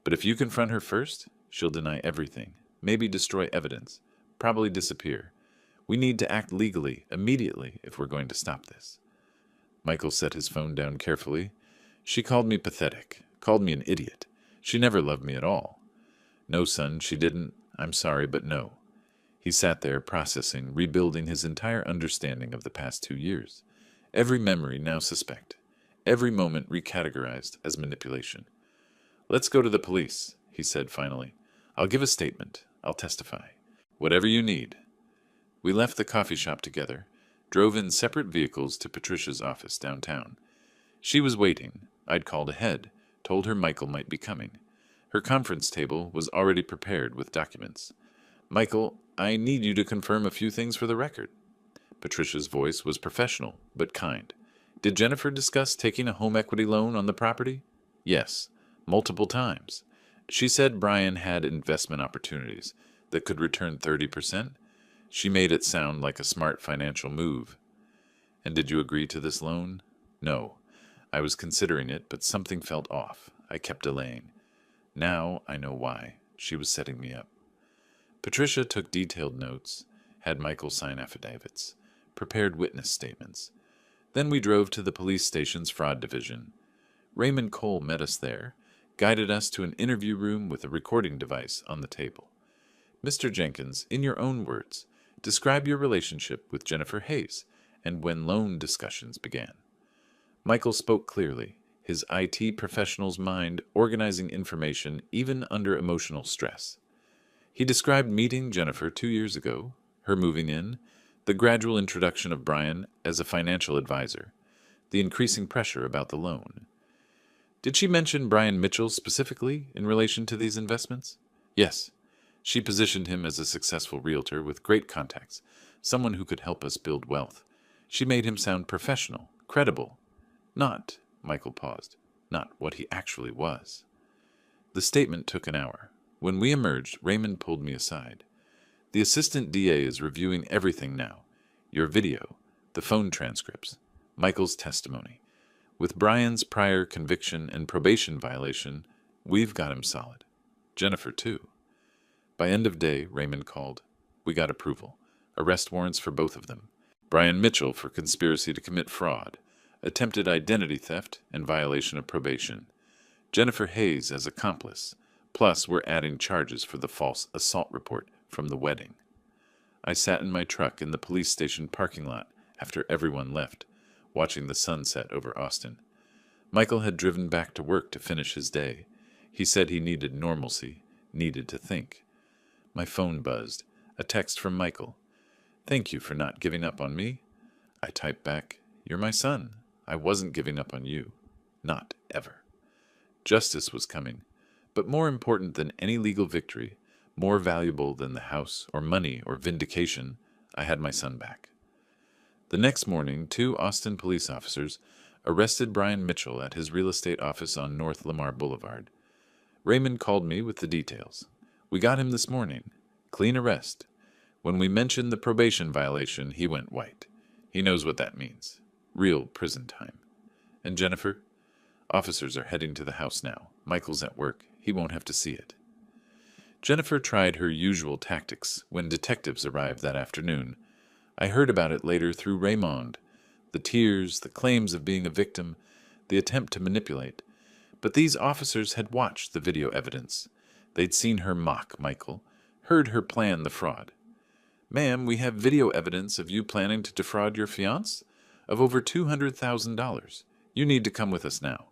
But if you confront her first, she'll deny everything, maybe destroy evidence, probably disappear. We need to act legally, immediately, if we're going to stop this. Michael set his phone down carefully. She called me pathetic, called me an idiot. She never loved me at all. No, son, she didn't. I'm sorry, but no. He sat there, processing, rebuilding his entire understanding of the past 2 years. Every memory now suspect. Every moment recategorized as manipulation. Let's go to the police, he said finally. I'll give a statement. I'll testify. Whatever you need. We left the coffee shop together, drove in separate vehicles to Patricia's office downtown. She was waiting. I'd called ahead, told her Michael might be coming. Her conference table was already prepared with documents. Michael, I need you to confirm a few things for the record. Patricia's voice was professional, but kind. Did Jennifer discuss taking a home equity loan on the property? Yes, multiple times. She said Brian had investment opportunities that could return 30%. She made it sound like a smart financial move. And did you agree to this loan? No. I was considering it, but something felt off. I kept delaying. Now I know why. She was setting me up. Patricia took detailed notes, had Michael sign affidavits, prepared witness statements. Then we drove to the police station's fraud division. Raymond Cole met us there, guided us to an interview room with a recording device on the table. Mr. Jenkins, in your own words, describe your relationship with Jennifer Hayes and when loan discussions began. Michael spoke clearly, his IT professional's mind organizing information even under emotional stress. He described meeting Jennifer 2 years ago, her moving in, the gradual introduction of Brian as a financial advisor, the increasing pressure about the loan. Did she mention Brian Mitchell specifically in relation to these investments? Yes. She positioned him as a successful realtor with great contacts, someone who could help us build wealth. She made him sound professional, credible. Not, Michael paused, not what he actually was. The statement took an hour. When we emerged, Raymond pulled me aside. The assistant DA is reviewing everything now. Your video, the phone transcripts, Michael's testimony. With Brian's prior conviction and probation violation, we've got him solid. Jennifer, too. By end of day, Raymond called. We got approval. Arrest warrants for both of them. Brian Mitchell for conspiracy to commit fraud, attempted identity theft, and violation of probation. Jennifer Hayes as accomplice. Plus, we're adding charges for the false assault report from the wedding. I sat in my truck in the police station parking lot after everyone left, watching the sunset over Austin. Michael had driven back to work to finish his day. He said he needed normalcy, needed to think. My phone buzzed. A text from Michael. Thank you for not giving up on me. I typed back, You're my son. I wasn't giving up on you. Not ever. Justice was coming. But more important than any legal victory, more valuable than the house or money or vindication, I had my son back. The next morning, 2 Austin police officers arrested Brian Mitchell at his real estate office on North Lamar Boulevard. Raymond called me with the details. We got him this morning. Clean arrest. When we mentioned the probation violation, he went white. He knows what that means. Real prison time. And Jennifer? Officers are heading to the house now. Michael's at work. He won't have to see it. Jennifer tried her usual tactics when detectives arrived that afternoon. I heard about it later through Raymond. The tears, the claims of being a victim, the attempt to manipulate. But these officers had watched the video evidence. They'd seen her mock Michael, heard her plan the fraud. Ma'am, we have video evidence of you planning to defraud your fiancé of over $200,000. You need to come with us now.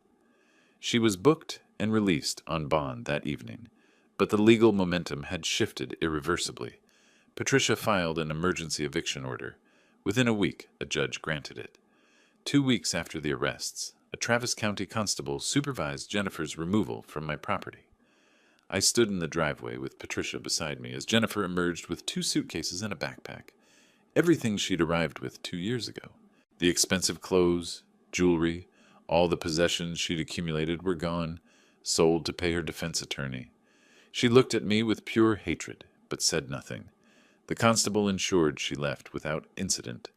She was booked and released on bond that evening, but the legal momentum had shifted irreversibly. Patricia filed an emergency eviction order. Within a week, a judge granted it. 2 weeks after the arrests, a Travis County constable supervised Jennifer's removal from my property. I stood in the driveway with Patricia beside me as Jennifer emerged with 2 suitcases and a backpack. Everything she'd arrived with 2 years ago. The expensive clothes, jewelry, all the possessions she'd accumulated were gone, sold to pay her defense attorney. She looked at me with pure hatred, but said nothing. The constable ensured she left without incident.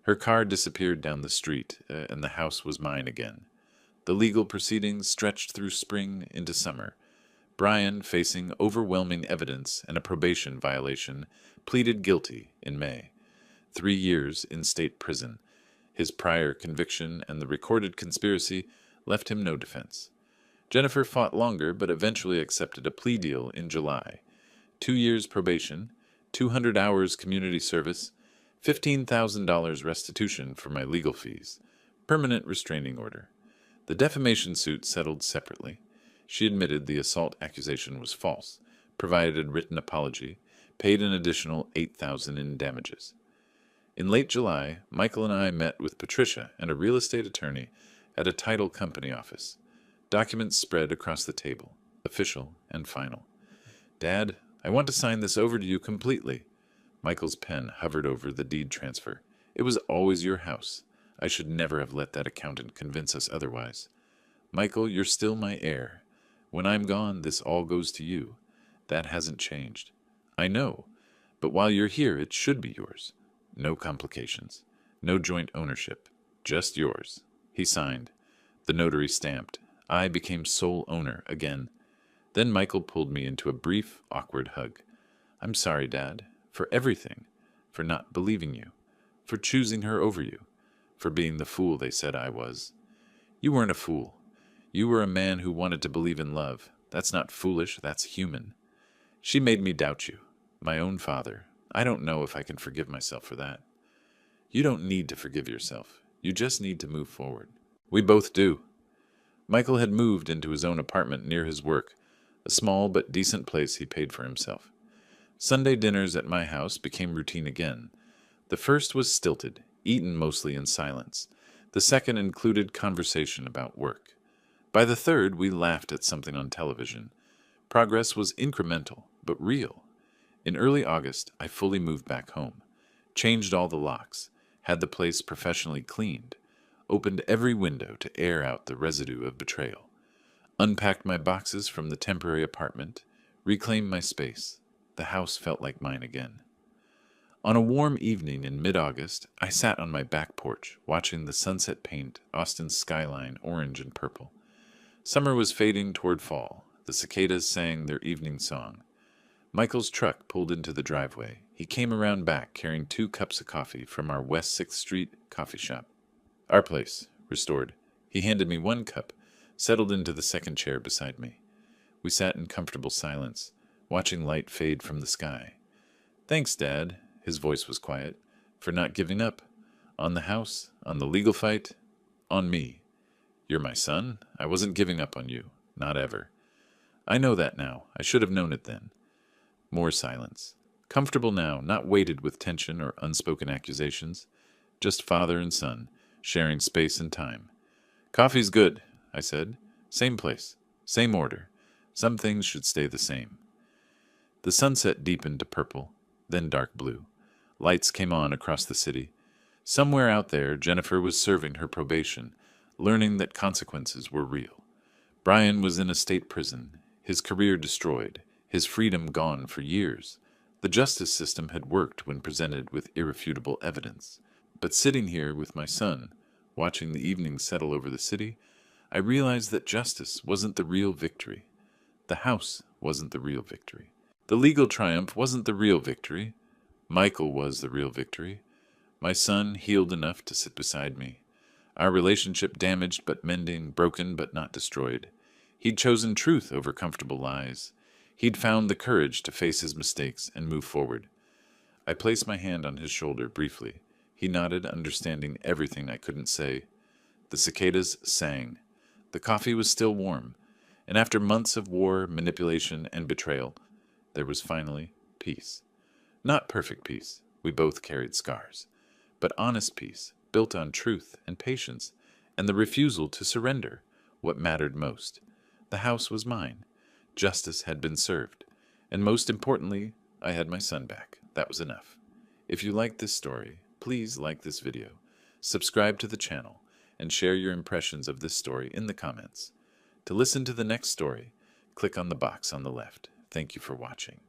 Her car disappeared down the street, and the house was mine again. The legal proceedings stretched through spring into summer. Brian, facing overwhelming evidence and a probation violation, pleaded guilty in May. 3 years in state prison. His prior conviction and the recorded conspiracy left him no defense. Jennifer fought longer, but eventually accepted a plea deal in July. 2 years probation, 200 hours community service, $15,000 restitution for my legal fees, permanent restraining order. The defamation suit settled separately. She admitted the assault accusation was false, provided a written apology, paid an additional $8,000 in damages. In late July, Michael and I met with Patricia and a real estate attorney at a title company office. Documents spread across the table, official and final. Dad, I want to sign this over to you completely. Michael's pen hovered over the deed transfer. It was always your house. I should never have let that accountant convince us otherwise. Michael, you're still my heir. When I'm gone, this all goes to you. That hasn't changed. I know, but while you're here, it should be yours. No complications. No joint ownership. Just yours. He signed. The notary stamped. I became sole owner again. Then Michael pulled me into a brief, awkward hug. I'm sorry, Dad, for everything, for not believing you, for choosing her over you, for being the fool they said I was. You weren't a fool. You were a man who wanted to believe in love. That's not foolish, that's human. She made me doubt you, my own father. I don't know if I can forgive myself for that. You don't need to forgive yourself. You just need to move forward. We both do. Michael had moved into his own apartment near his work, a small but decent place he paid for himself. Sunday dinners at my house became routine again. The first was stilted, eaten mostly in silence. The second included conversation about work. By the third, we laughed at something on television. Progress was incremental, but real. In early August, I fully moved back home, changed all the locks, had the place professionally cleaned, opened every window to air out the residue of betrayal, unpacked my boxes from the temporary apartment, reclaimed my space. The house felt like mine again. On a warm evening in mid-August, I sat on my back porch, watching the sunset paint Austin's skyline orange and purple. Summer was fading toward fall. The cicadas sang their evening song. Michael's truck pulled into the driveway. He came around back carrying 2 cups of coffee from our West 6th Street coffee shop. Our place, restored. He handed me 1 cup, settled into the second chair beside me. We sat in comfortable silence, watching light fade from the sky. Thanks, Dad, his voice was quiet, for not giving up. On the house, on the legal fight, on me. You're my son. I wasn't giving up on you. Not ever. I know that now. I should have known it then. More silence. Comfortable now, not weighted with tension or unspoken accusations. Just father and son, sharing space and time. Coffee's good, I said. Same place. Same order. Some things should stay the same. The sunset deepened to purple, then dark blue. Lights came on across the city. Somewhere out there, Jennifer was serving her probation, learning that consequences were real. Brian was in a state prison, his career destroyed, his freedom gone for years. The justice system had worked when presented with irrefutable evidence. But sitting here with my son, watching the evening settle over the city, I realized that justice wasn't the real victory. The house wasn't the real victory. The legal triumph wasn't the real victory. Michael was the real victory. My son healed enough to sit beside me. Our relationship damaged but mending, broken but not destroyed. He'd chosen truth over comfortable lies. He'd found the courage to face his mistakes and move forward. I placed my hand on his shoulder briefly. He nodded, understanding everything I couldn't say. The cicadas sang. The coffee was still warm, and after months of war, manipulation, and betrayal, there was finally peace. Not perfect peace. We both carried scars. But honest peace, built on truth and patience, and the refusal to surrender what mattered most. The house was mine. Justice had been served. And most importantly, I had my son back. That was enough. If you liked this story, please like this video, subscribe to the channel, and share your impressions of this story in the comments. To listen to the next story, click on the box on the left. Thank you for watching.